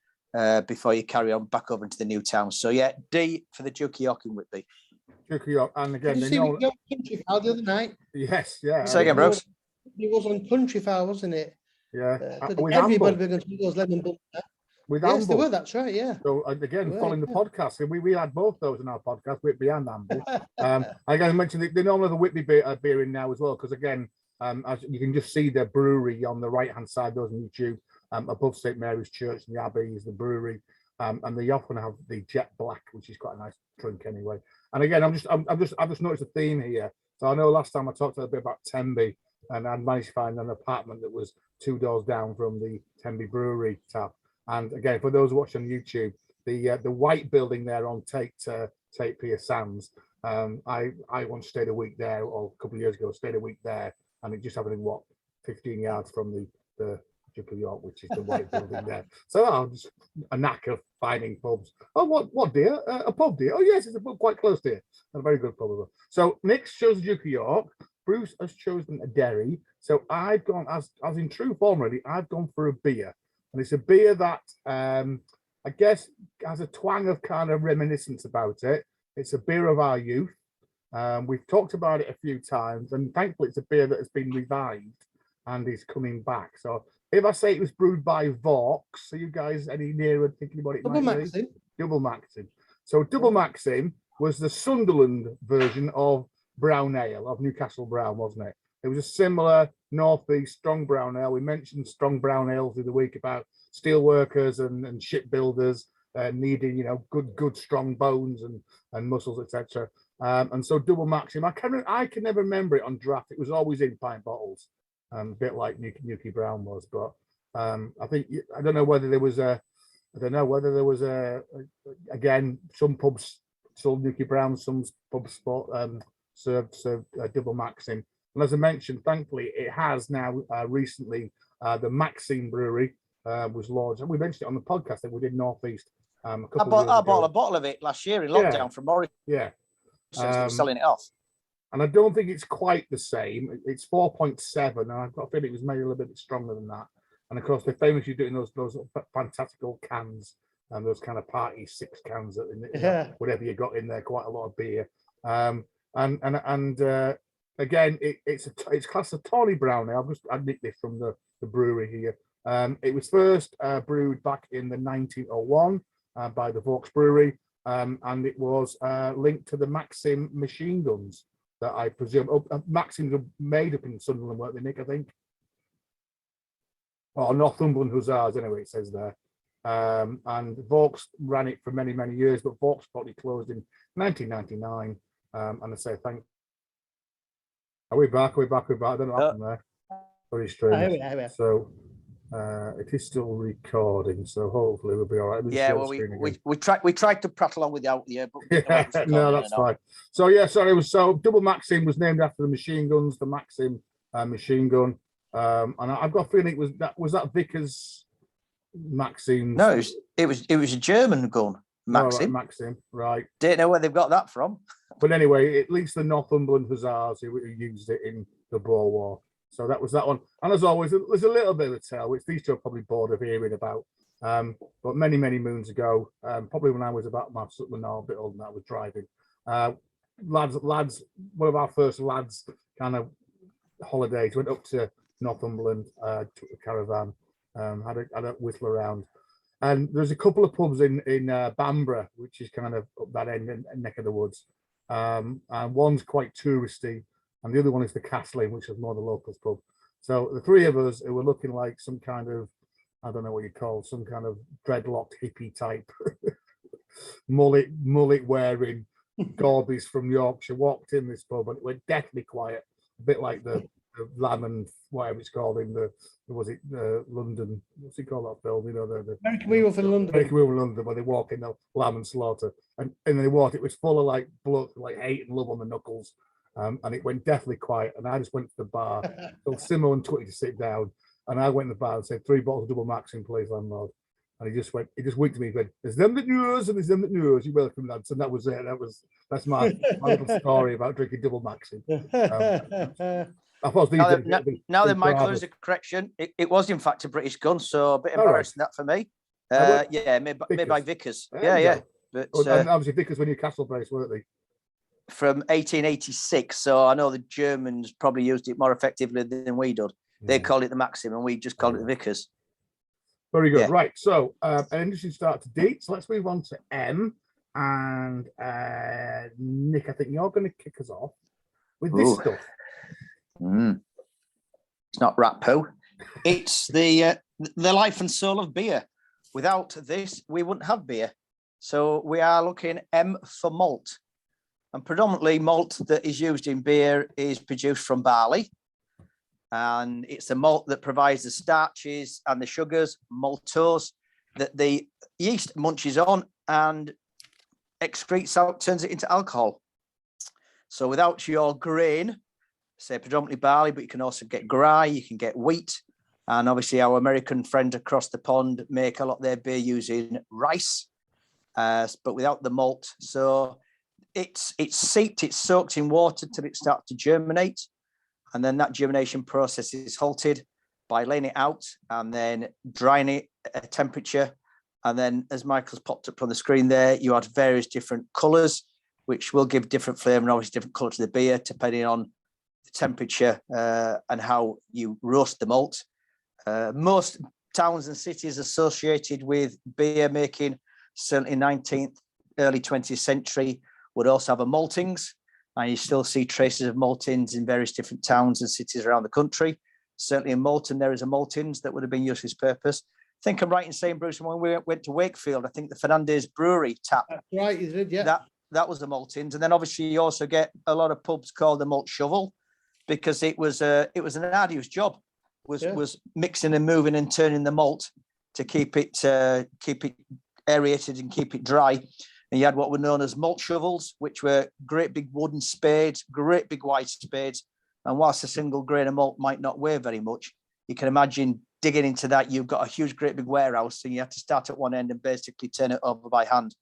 before you carry on back over into the new town. So yeah, D for the Duke of York in Whitby. Duke of York, and again, Did you see me go Country Foul the other night? Yes, yeah. Say again, Brooks. It was on Country Foul, wasn't it? Yeah. Everybody was going to those lemon bumps. With yes, Amble. they were. That's right. Yeah. So again, following the podcast, we had both those in our podcast, Whitby and Amble. I mentioned they normally have the Whitby beer in now as well, because again, as you can just see the brewery on the right hand side, those on YouTube, above St Mary's Church and the Abbey is the brewery, and they often have the Jet Black, which is quite a nice drink anyway. And again, I've just noticed a theme here. So I know last time I talked a little bit about Tenby, and I managed to find an apartment that was 2 doors down from the Tenby Brewery tap. And again, for those watching YouTube, the white building there on Tate Pier Sands, I once stayed a week there, or a couple of years ago, stayed a week there, and it just happened in 15 yards from the Duke of York, which is the white building there. So just a knack of finding pubs. Oh, what dear? A pub, dear? Oh yes, it's a pub quite close to here. A very good pub. So Nick's chosen Duke of York. Bruce has chosen a Derry. So I've gone, as in true form really, I've gone for a beer. And it's a beer that I guess has a twang of kind of reminiscence about it. It's a beer of our youth. We've talked about it a few times, and thankfully it's a beer that has been revived and is coming back. So if I say it was brewed by Vaux, are you guys any nearer thinking about it? Double Maxim. Double Maxim. So Double Maxim was the Sunderland version of brown ale, of Newcastle Brown, wasn't it? It was a similar northeast strong brown ale. We mentioned strong brown ales through the week about steel workers and shipbuilders needing, good strong bones and muscles, etc. And so Double Maxim, I can never remember it on draft. It was always in pint bottles, a bit like Nuki Brown was. But I don't know whether there was again, some pubs sold Nuki Brown, some pubs served Double Maxim. And as I mentioned, thankfully, it has now recently, the Maxim Brewery was launched. And we mentioned it on the podcast that we did Northeast. I bought a bottle of it last year in lockdown from Morris. Yeah. Selling it off. And I don't think it's quite the same. It's 4.7, and I've got a feeling it was made a little bit stronger than that. And of course, they're famously doing those fantastical cans and those kind of party 6 cans whatever you got in there, quite a lot of beer. Again, it's classed as tawny brown ale. I nicked this from the brewery here. It was first brewed back in the 1901 by the Vaux Brewery, and it was linked to the Maxim machine guns that I presume Maxims are made up in Sunderland, weren't they, Nick? I think, or Northumberland Hussars. Anyway, it says there. And Vaux ran it for many years, but Vaux probably closed in 1999. And I say thank. Are we back? I don't know what happened there. Very strange. So it is still recording, so hopefully we'll be all right. We tried to prattle on without the but no, that's fine. So yeah, sorry. Double Maxim was named after the machine guns, the Maxim machine gun, and I've got a feeling was that Vickers Maxim. No, it was a German gun. Maxim. Oh, right, Maxim, right. Don't know where they've got that from. But anyway, at least the Northumberland Hussars who used it in the Boer War. So that was that one. And as always, there's a little bit of a tale, which these two are probably bored of hearing about. But many moons ago, probably when I was about a bit older than that, I was driving. Lads, one of our first lads kind of holidays, went up to Northumberland, took a caravan, had a whistle around. And there's a couple of pubs in Bamborough, which is kind of up that end and neck of the woods. And one's quite touristy, and the other one is the Castle Inn, which is more the locals pub. So the three of us who were looking like some kind of, I don't know what you call, some kind of dreadlocked hippie type, mullet wearing Gorbies from Yorkshire, walked in this pub and it went deathly quiet, a bit like the Lamb and whatever it's called in the London, what's it called, that film, the American Werewolf in London. American Werewolf in London, where they walk in the lamb and slaughter, and they walked, it was full of like blood, like hate and love on the knuckles, and it went deathly quiet, and I just went to the bar, told Simo and Twitty to sit down, and I went in the bar and said, 3 bottles of double maxing, please, landlord. And he just winked at me and said, there's them that knew us and there's them that knew us. You're welcome, lads. And that was it. That's my little story about drinking double maxing. I thought now then, Michael, there's a correction. It was in fact a British gun, so a bit embarrassing that for me. Made by Vickers. Yeah. But and obviously Vickers were Newcastle based, weren't they? From 1886. So I know the Germans probably used it more effectively than we did. They called it the Maxim, and we just called it the Vickers. Very good. Yeah. Right. So an interesting start to D. So let's move on to M. And Nick, I think you're going to kick us off with this stuff. It's not rat poo. It's the life and soul of beer. Without this, we wouldn't have beer. So we are looking M for malt. And predominantly malt that is used in beer is produced from barley. And it's the malt that provides the starches and the sugars, maltose, that the yeast munches on and excretes out, turns it into alcohol. So without your grain, say predominantly barley, but you can also get rye, you can get wheat. And obviously our American friends across the pond make a lot of their beer using rice, but without the malt. So it's seeped, it's soaked in water till it starts to germinate. And then that germination process is halted by laying it out and then drying it at a temperature. And then, as Michael's popped up on the screen there, you add various different colours, which will give different flavour and obviously different colour to the beer, depending on the temperature and how you roast the malt. Most towns and cities associated with beer making, certainly 19th, early 20th century, would also have a maltings. And you still see traces of maltings in various different towns and cities around the country. Certainly in Malton, there is a maltings that would have been used for this purpose. I think I'm right in saying, Bruce, when we went to Wakefield, I think the Fernandez Brewery tap. That's right, you did, yeah. That was the maltings. And then obviously you also get a lot of pubs called the malt shovel, because it was an arduous job, was mixing and moving and turning the malt to keep it aerated and keep it dry. And you had what were known as malt shovels, which were great big wooden spades, great big wide spades. And whilst a single grain of malt might not weigh very much, you can imagine digging into that. You've got a huge, great big warehouse, and you have to start at one end and basically turn it over by hand.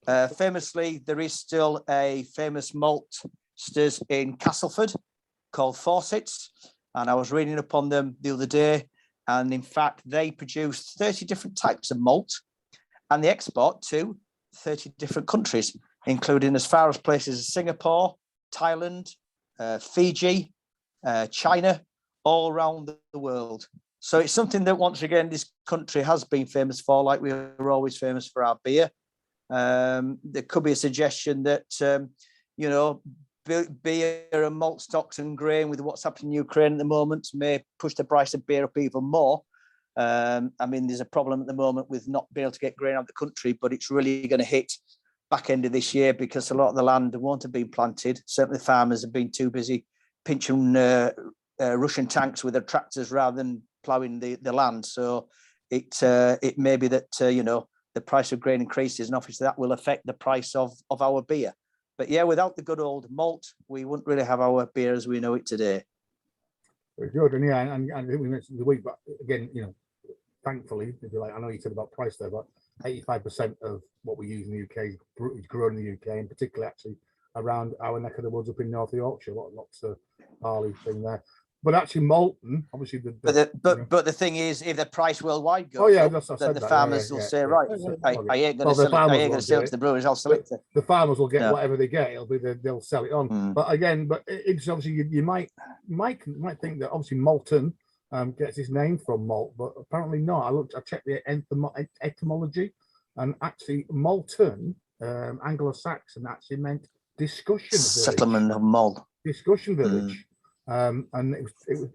Famously, there is still a famous malt stirs in Castleford called Fawcett's. And I was reading up on them the other day. And in fact, they produce 30 different types of malt, and they export to 30 different countries, including as far as places as Singapore, Thailand, Fiji, China, all around the world. So it's something that, once again, this country has been famous for, like we were always famous for our beer. There could be a suggestion that, beer and malt stocks and grain with what's happening in Ukraine at the moment may push the price of beer up even more. There's a problem at the moment with not being able to get grain out of the country, but it's really going to hit back end of this year because a lot of the land won't have been planted. Certainly the farmers have been too busy pinching Russian tanks with their tractors rather than ploughing the land. So it may be that, the price of grain increases, and obviously that will affect the price of our beer. But yeah, without the good old malt, we wouldn't really have our beer as we know it today. Very good. And and I think we mentioned the week, but again, thankfully, if you like, I know you said about price there, but 85% of what we use in the UK is grown in the UK, and particularly actually around our neck of the woods up in North Yorkshire. Lots of barley thing there. But actually, Malton, obviously, but the thing is, if the price worldwide goes up, then the farmers will say, right, I ain't going to sell it to the brewers. I'll sell it to the farmers. Will get whatever they get. They'll sell it on. But again, it's obviously you might think that obviously Malton gets its name from malt, but apparently not. I checked the etymology, and actually Malton, Anglo-Saxon, actually meant discussion village. Settlement of malt. Discussion village. And it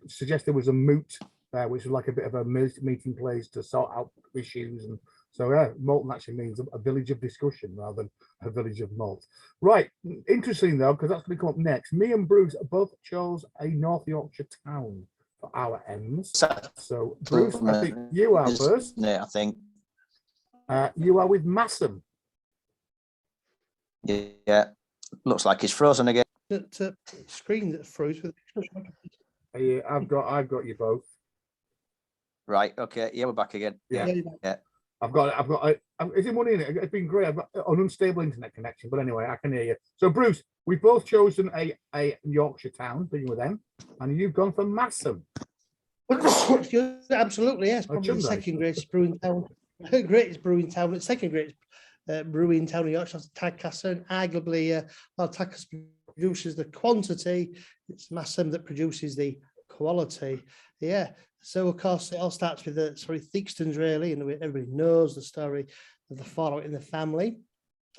suggested there was a moot there, which was like a bit of a meeting place to sort out issues. And so, yeah, Malton actually means a village of discussion rather than a village of malt. Right, interesting though, because that's going to come up next. Me and Bruce both chose a North Yorkshire town for our ends. So, Bruce, I think you are first. Yeah, I think. You are with Massam. Yeah, looks like he's frozen again. That screen that froze with. I've got you both. Right. Okay. Yeah, we're back again. Yeah. I've got. Is it money in it? It's been great. I've got an unstable internet connection, but anyway, I can hear you. So, Bruce, we've both chosen a Yorkshire town, being with them, and you've gone for Massam. Absolutely, yes. Probably the second greatest brewing town. Greatest brewing town, the second greatest brewing town in Yorkshire, Tadcaster, and arguably, while Tadcaster produces the quantity, it's Massam that produces the quality. Yeah. So of course it all starts with the Theakston's really, and everybody knows the story of the fallout in the family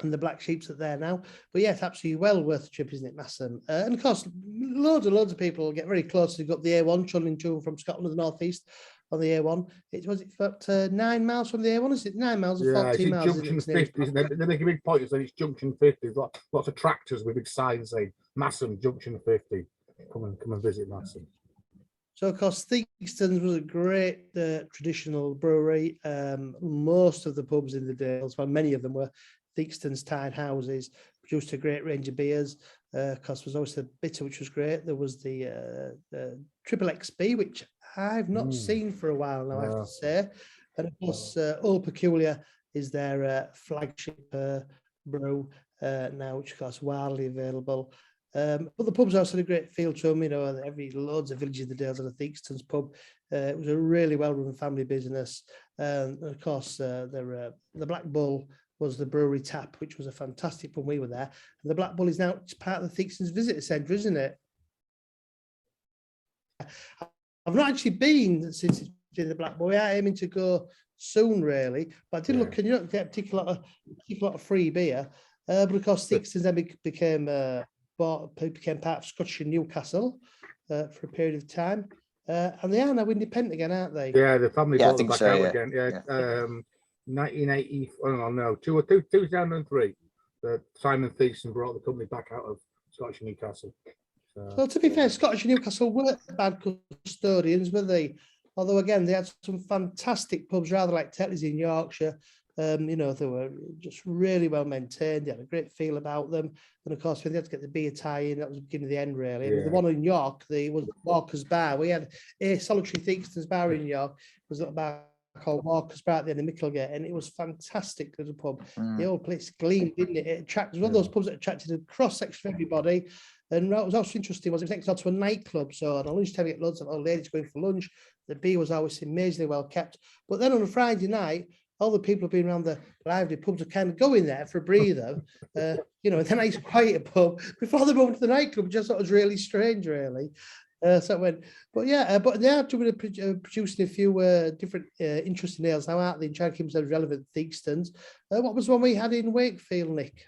and the black sheep's that there now. But yeah, it's absolutely well worth the trip, isn't it, Massam? And of course, loads of people get very close to go up the A1, travelling to from Scotland to the northeast on the A1. Was it about 9 miles from the A1? Is it 9 miles or 14 miles? Junction 50, isn't it? They make a big point of saying it's Junction 50. Lots of tractors with big signs saying Massam Junction 50. Come and visit Massam. So, of course, Theakston's was a great traditional brewery. Most of the pubs in the Dales, well, many of them were Theakston's tied houses, produced a great range of beers. Of course, there was always the bitter, which was great. There was the Triple XB, which I've not seen for a while now, I have to say. And of course, Old Peculiar is their flagship brew now, which of course widely available. But the pubs also had a great feel to them, loads of villages in the Dales and the Theakston's pub. It was a really well-run family business. And of course, the Black Bull was the brewery tap, which was a fantastic pub when we were there. And the Black Bull is now part of the Theakston's Visitor Centre, isn't it? I've not actually been since it's been the Black Bull. We are aiming to go soon, really. But I did look, and you don't get a particular lot of free beer. But of course, Theakston's then became part of Scottish and Newcastle for a period of time. And they are now independent again, aren't they? Yeah, the family bought them back out again. Yeah. 1980, 2003. Simon Theakston brought the company back out of Scottish and Newcastle. Well, to be fair, Scottish and Newcastle weren't bad custodians, were they? Although, again, they had some fantastic pubs, rather like Tetley's in Yorkshire. They were just really well maintained. They had a great feel about them. And of course, we had to get the beer tie in. That was the beginning of the end, really. Yeah. The one in York, was Walker's Bar. We had a solitary Theakston's bar in York. It was a little bar called Walker's Bar at the end of Micklegate, and it was fantastic little pub. The old place gleamed, didn't it? It attracted one of those pubs that attracted a cross section of everybody. And what was also interesting was it was next door to a nightclub. So on a lunchtime, you get loads of old ladies going for lunch. The beer was always amazingly well kept. But then on a Friday night, all the people have been around the lively pubs are kind of going there for a breather. Then a nice quiet pub before they moved to the nightclub, which I thought was really strange, really. So it went, but they are producing a few different interesting ales now, aren't they? And trying to keep themselves relevant, Theakston's. What was one we had in Wakefield, Nick?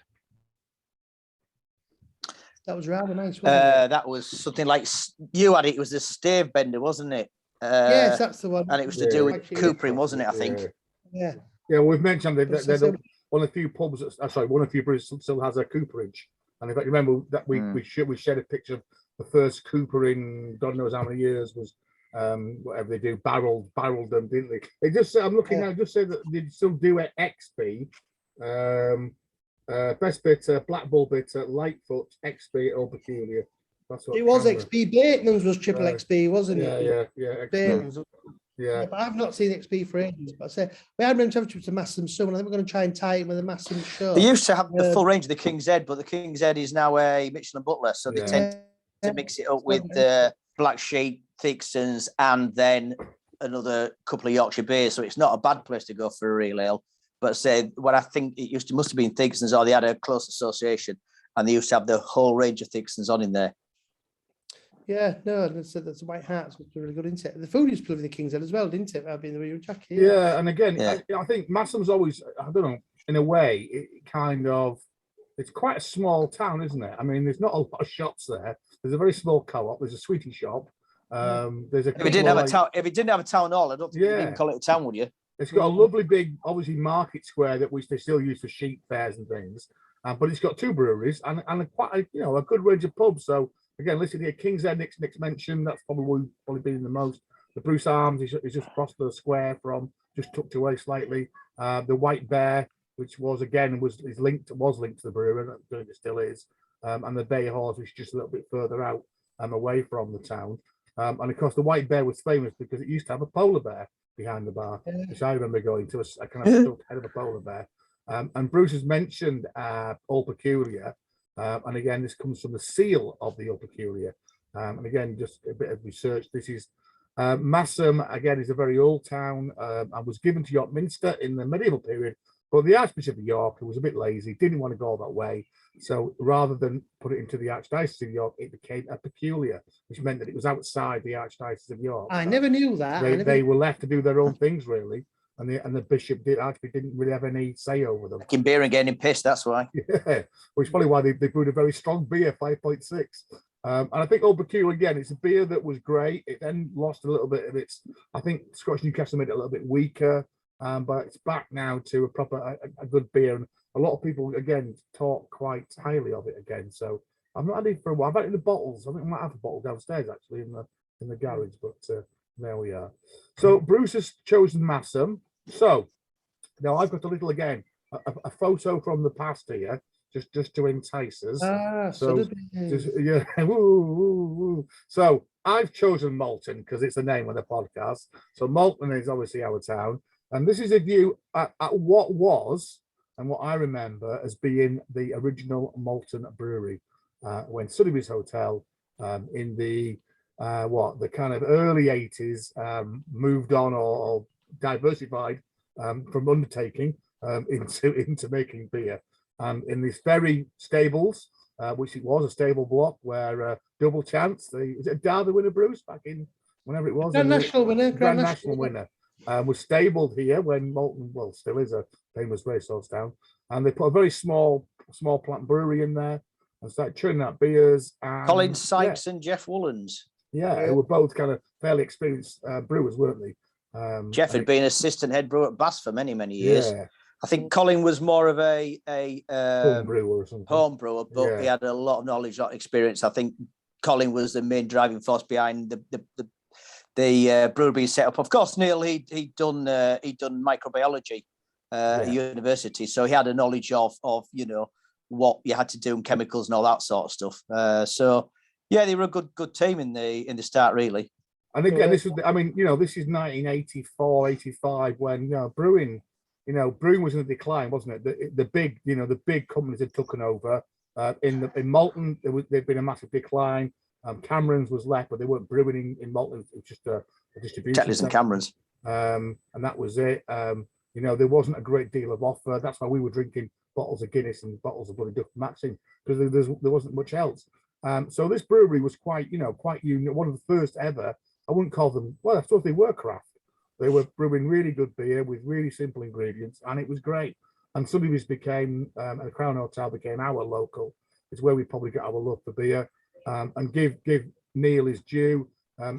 That was rather nice, wasn't it? That was something like, you had it, was the stave bender, wasn't it? Yes, that's the one. And it was to do with coopering, wasn't it, I think? Yeah. Yeah, we've mentioned that they're one of the few pubs, one of the few breweries still has a cooperage. And in fact, remember that we shared a picture of the first cooper in God knows how many years was whatever they do, barreled them, didn't they? They just, I'm looking now, just say that they still do it XB. Best bitter, Black Bull bitter, Lightfoot, XB, or Peculiar. That's what it was XB. Bateman's was triple XB, wasn't it? Yeah. Bateman's. Yeah, but I've not seen XB for ages. But I say we had been to Massam soon. I think we're going to try and tie it with a Massam show. They used to have the full range of the King's Head, but the King's Head is now a Mitchell and Butler, so they tend to mix it up with the Black Sheep, Theakston's, and then another couple of Yorkshire beers. So it's not a bad place to go for a real ale. But say what I think it must have been Theakston's, or they had a close association, and they used to have the whole range of Theakston's on in there. Yeah, no, that's White Hats, which are really good, isn't it? The food used to live in the King's Head as well, didn't it? That'd be in the jacket. Yeah, and again, I think Massam's always, I don't know, in a way, it's quite a small town, isn't it? I mean, there's not a lot of shops there. there's a very small co-op. There's a sweetie shop. There's a If it didn't have a town, if it didn't have a town hall, I don't think you'd even call it a town, would you? It's got a lovely big, obviously, market square that which they still use for sheep fairs and things. But it's got 2 breweries and quite a good range of pubs. So again, listen here, King's Head, Nick's mentioned. That's probably been the most. The Bruce Arms is just across the square from, just tucked away slightly. The White Bear, which was linked to the brewery, and it still is. And the Bay Horse, which is just a little bit further out away from the town. And of course, the White Bear was famous because it used to have a polar bear behind the bar, which I remember going to a kind of stuffed head of a polar bear. And Bruce has mentioned Old Peculiar, and again, this comes from the seal of the Old Peculiar. And again, just a bit of research. This is Massam, again, is a very old town and was given to York Minster in the medieval period. But the Archbishop of York, who was a bit lazy, didn't want to go that way. So rather than put it into the Archdiocese of York, it became a peculiar, which meant that it was outside the Archdiocese of York. I never knew that. They were left to do their own things, really. And the bishop didn't really have any say over them. Making beer and getting pissed, that's why. Yeah, which is probably why they brewed a very strong beer, 5.6. And I think Old Peculiar, again, it's a beer that was great. It then lost a little bit of its, I think Scotch Newcastle made it a little bit weaker. But it's back now to a good beer, and a lot of people again talk quite highly of it again. So I've not had it for a while. I've had it in the bottles. I think I might have a bottle downstairs actually in the garage. But there we are. So Bruce has chosen Massam. So now I've got a little again a photo from the past here, just to entice us. Yeah. So I've chosen Malton because it's the name of the podcast. So Malton is obviously our town. And this is a view at what was, and what I remember as being the original Malton Brewery, when Sotheby's Hotel in the kind of early 80s moved on or diversified from undertaking into making beer. In these very stables, which it was a stable block where Double Chance, is it a Derby winner, Bruce, back in whenever it was? Grand National winner. Was stabled here when Malton, still is a famous racehorse town, and they put a very small plant brewery in there and started churning out beers. And, Colin Sykes and Jeff Woolens. Yeah, who were both kind of fairly experienced brewers, weren't they? Jeff had been assistant head brewer at Bass for many years. Yeah. I think Colin was more of a home brewer or something. Home brewer, but he had a lot of knowledge, a lot of experience. I think Colin was the main driving force behind the brewery being set up. Of course, Neil, he'd done microbiology at university, so he had a knowledge of what you had to do and chemicals and all that sort of stuff. So yeah, they were a good team in the start, really. And again, this is 1984, 85 when brewing was in a decline, wasn't it? The big companies had taken over. In Malton, there'd been a massive decline. Cameron's was left, but they weren't brewing in Malton. It was just a distribution. Tetley's and Cameron's. And that was it. There wasn't a great deal of offer. That's why we were drinking bottles of Guinness and bottles of bloody Duff Maxing, because there wasn't much else. So this brewery was quite unique. One of the first ever. I wouldn't call them. Well, I thought they were craft. They were brewing really good beer with really simple ingredients, and it was great. And Sotheby's became, and the Crown Hotel became our local. It's where we probably got our love for beer. And give Neil his due.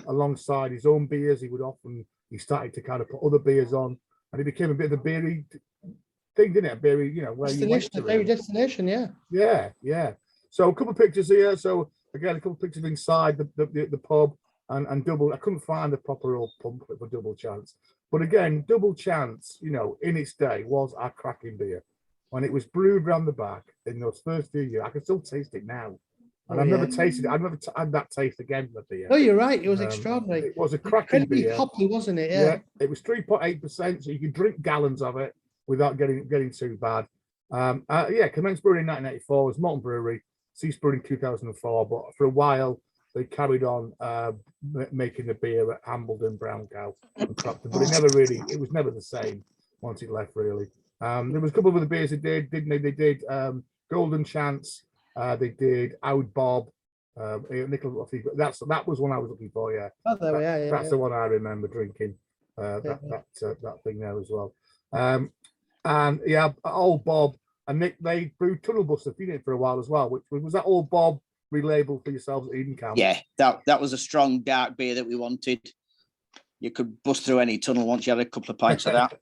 Alongside his own beers, he started to kind of put other beers on, and it became a bit of a beery thing, didn't it? A beery, where you went to. Very destination, yeah. Yeah. So a couple of pictures here. So again, a couple of pictures inside the pub and Double. I couldn't find the proper old pump for Double Chance, but again, Double Chance, in its day was our cracking beer. When it was brewed round the back in those first few years, I can still taste it now. And I've never tasted it. I've never had that taste again for beer. No, you're right. It was extraordinary. It was a cracking beer. Hoppy, wasn't it? Yeah. It was 3.8%, so you could drink gallons of it without getting too bad. Commenced brewing in 1984. It was Malton Brewery. Ceased brewing in 2004, but for a while they carried on making the beer at Hambledon, Brown Cow, and Clapton. But it was never the same once it left, really. There was a couple of other beers they did, didn't they? They did Golden Chance. They did Oud Bob, that was one I was looking for. Yeah, that's the one I remember drinking. That thing there as well. And Old Bob and Nick, they brewed Tunnel Buster for a while as well. Which was that Old Bob relabel for yourselves at Eden Camp. Yeah, that was a strong dark beer that we wanted. You could bust through any tunnel once you had a couple of pints of that.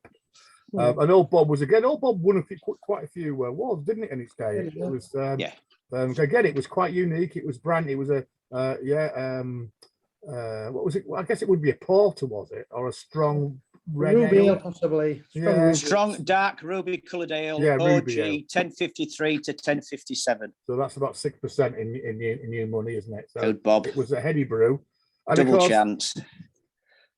And Old Bob won quite a few awards, didn't it, in its day? It was, again, it was quite unique. It was brand. It was a what was it? Well, I guess it would be a porter, was it, or a strong red ruby ale? possibly. Strong dark ruby coloured ale. Yeah, OG ruby ale. 1053 to 1057. So that's about 6% in new money, isn't it? So Good Bob. it was a heady brew. And Double of course, chance.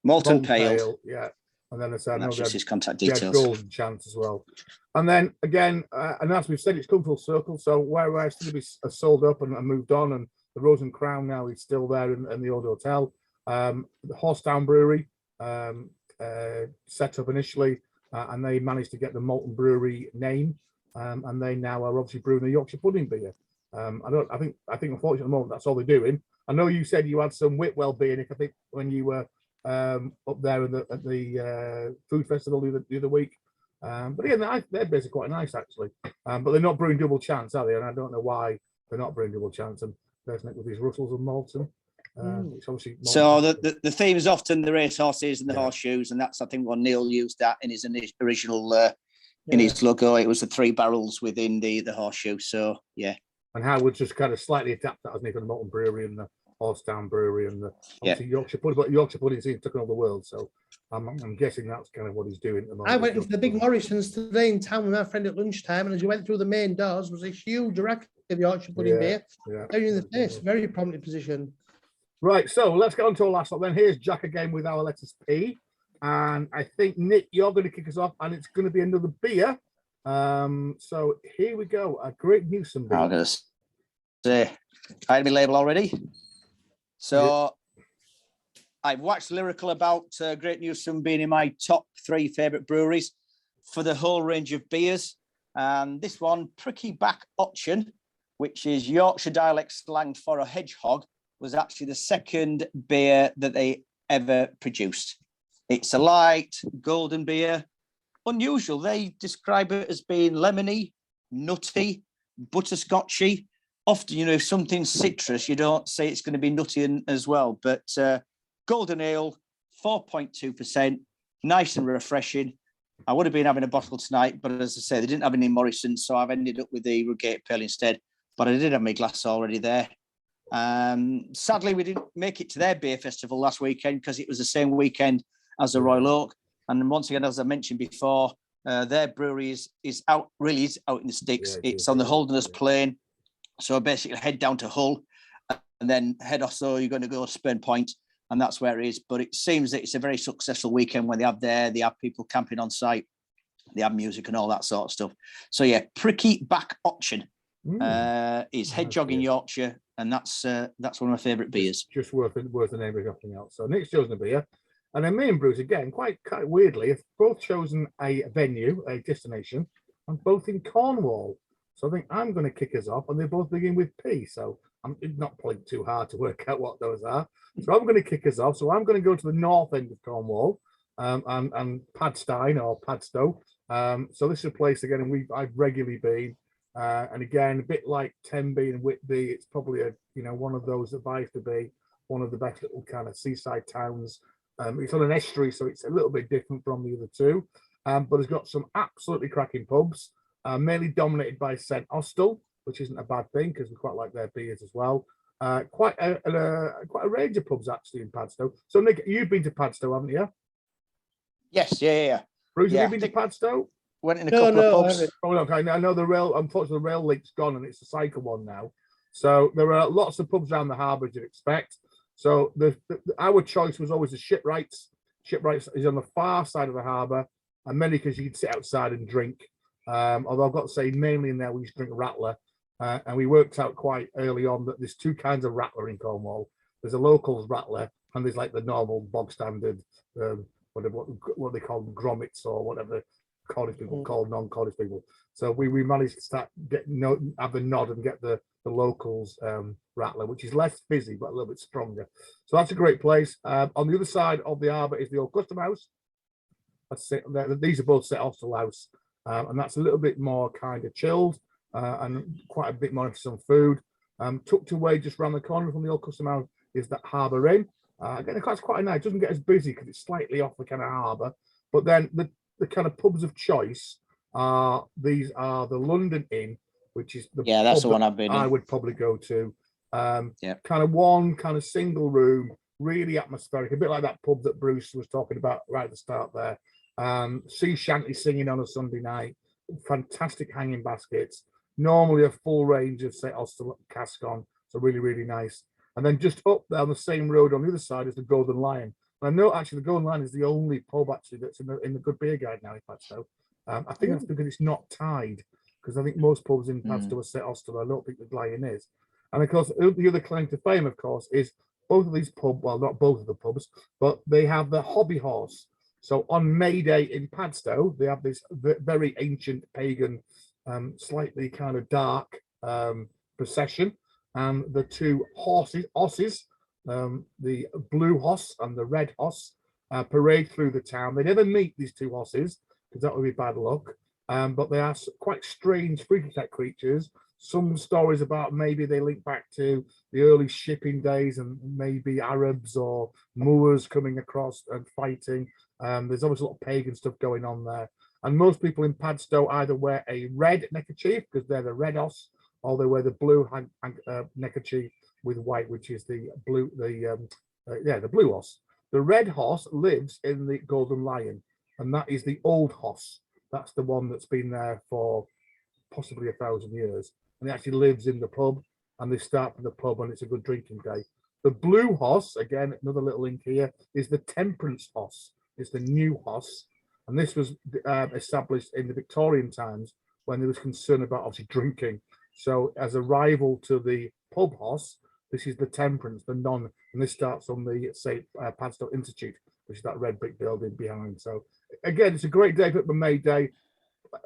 Malton pale. Yeah. And then I said, And that's just his contact yeah, details. golden chance as well. And then again, and as we've said, it's come full circle. So where I still be sold up and moved on, and the Rose and Crown now is still there in the old hotel. The Horsetown Brewery set up initially, and they managed to get the Malton Brewery name, and they now are obviously brewing the Yorkshire pudding beer. I think unfortunately at the moment that's all they're doing. I know you said you had some Whitwell beer, Nick, I think when you were up there at the food festival the other week. But yeah, their beers are quite nice actually. But they're not brewing double chance, are they? And I don't know why they're not brewing double chance. And there's Nick with these Russells and Malton. It's obviously Malton. So the theme is often the racehorses and the horseshoes, and that's I think what Neil used that in his original in his logo. It was the 3 barrels within the horseshoe. So yeah. And Howard's just kind of slightly adapted that, hasn't he, for the Malton Brewery and the Horsetown Brewery and the Yorkshire pudding. But Yorkshire pudding seems to take over the world, so I'm guessing that's kind of what he's doing at the moment. I went into the big Morrison's today in town with my friend at lunchtime, and as you went through the main doors was a huge rack of Yorkshire pudding beer. Very in the face, very prominently positioned. Right, so let's get on to our last one. Then here's Jack again with our letters P, and I think Nick, you're going to kick us off, and it's going to be another beer. So here we go. A Great Newsom beer. I'm going to say I had my label already. So I've waxed lyrical about Great Newsom being in my top 3 favourite breweries for the whole range of beers. And this one, Pricky Back Option, which is Yorkshire dialect slang for a hedgehog, was actually the second beer that they ever produced. It's a light golden beer. Unusual. They describe it as being lemony, nutty, butterscotchy. Often, if something's citrus, you don't say it's going to be nutty as well. But golden ale, 4.2%, nice and refreshing. I would have been having a bottle tonight, but as I say, they didn't have any Morrison, so I've ended up with the Rugate Pale instead. But I did have my glass already there. Sadly, we didn't make it to their beer festival last weekend because it was the same weekend as the Royal Oak. And once again, as I mentioned before, their brewery is out in the sticks. It's on the Holderness Plain. So basically head down to Hull and then head off. So you're going to go to Spurn Point, and that's where it is. But it seems that it's a very successful weekend when they have people camping on site. They have music and all that sort of stuff. So yeah, Pricky Back Option is hedgehog in Yorkshire, and that's one of my favourite beers. Just worth the name of something else. So Nick's chosen a beer, and then me and Bruce again, quite weirdly, have both chosen a venue, a destination, and both in Cornwall. So I think I'm going to kick us off, and they both begin with P. So I'm not probably too hard to work out what those are. So I'm going to kick us off. So I'm going to go to the north end of Cornwall, and Padstein or Padstow. So this is a place again, and I've regularly been, and again, a bit like Tenby and Whitby, it's probably one of those that vies to be one of the best little kind of seaside towns. It's on an estuary, so it's a little bit different from the other two, but it's got some absolutely cracking pubs. Mainly dominated by St Austell, which isn't a bad thing because we quite like their beers as well. Quite a range of pubs actually in Padstow. So Nick, you've been to Padstow, haven't you? Yes, yeah. Bruce, have you been to Padstow? Went in a couple of pubs. Oh, okay. I know unfortunately the rail link's gone and it's a cycle one now. So there are lots of pubs around the harbour as you'd expect. So our choice was always the Shipwrights. Shipwrights is on the far side of the harbour, and mainly because you could sit outside and drink. Although I've got to say, mainly in there we used to drink Rattler, and we worked out quite early on that there's 2 kinds of Rattler in Cornwall. There's a locals Rattler, and there's like the normal bog standard, what they call them, grommets or whatever Cornish people call non-Cornish people. So we managed to have the nod and get the locals Rattler, which is less fizzy but a little bit stronger. So that's a great place. On the other side of the harbour is the old Custom House. These are both set Hostel House. And that's a little bit more kind of chilled and quite a bit more into some food. Tucked away just around the corner from the old custom house is that Harbour Inn. Again, it's quite nice. It doesn't get as busy because it's slightly off the kind of harbour. But then the kind of pubs of choice these are the London Inn, which is the that's the one I've been in. I would probably go to. Kind of one kind of single room, really atmospheric, a bit like that pub that Bruce was talking about right at the start there. Sea shanty singing on a Sunday night, fantastic hanging baskets, normally a full range of say Oster cask on, so really, really nice. And then just up there on the same road on the other side is the Golden Lion. And I know actually the Golden Lion is the only pub actually that's in the Good Beer Guide now, in fact. So I think that's because it's not tied, because I think most pubs in Padstow are set Oster. I don't think the Lion is. And of course, the other claim to fame, of course, is both of these pubs, well, not both of the pubs, but they have the hobby horse. So on May Day in Padstow, they have this very ancient pagan, slightly kind of dark procession. And the two horses, the blue horse and the red horse, parade through the town. They never meet, these two horses, because that would be bad luck. But they are quite strange, freaky type creatures. Some stories about maybe they link back to the early shipping days and maybe Arabs or Moors coming across and fighting. There's obviously a lot of pagan stuff going on there. And most people in Padstow either wear a red neckerchief, because they're the red horse, or they wear the blue neckerchief with white, which is the blue horse. The red horse lives in the Golden Lion, and that is the old horse. That's the one that's been there for possibly 1,000 years. And it actually lives in the pub, and they start from the pub, and it's a good drinking day. The blue horse, again, another little link here, is the Temperance horse. It's the new horse. And this was established in the Victorian times when there was concern about obviously drinking. So as a rival to the pub horse, this is the Temperance, the non, and this starts on the Padstow Institute, which is that red brick building behind. So again, it's a great day for May Day.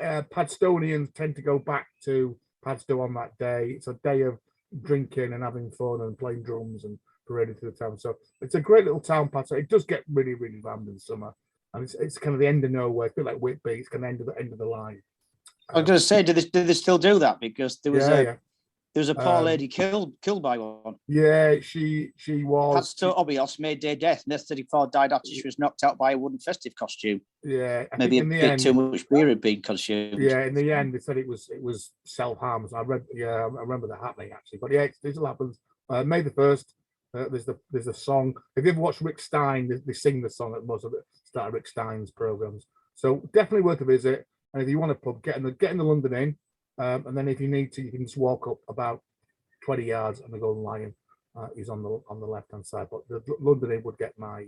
Padstonians tend to go back to Padstow on that day. It's a day of drinking and having fun and playing drums and parading through the town. So it's a great little town, Padstow. It does get really, really rammed in summer, and it's kind of the end of nowhere. It's a bit like Whitby. It's kind of end of the line. I was going to say, do they still do that? Because there was a poor lady killed by one. Yeah, she was. Padstow Obios May Day death. Nest 34 died after she was knocked out by a wooden festive costume. Yeah, maybe a bit too much beer had been consumed. Yeah, in the end they said it was self-harm. I remember that happening actually. But yeah, this all happens. May the 1st. There's a song. If you ever watch Rick Stein, they sing the song at most of the start of Rick Stein's programs. So definitely worth a visit. And if you want a pub, get in the London Inn. And then if you need to, you can just walk up about 20 yards, and the Golden Lion is on the left hand side. But the London Inn would get my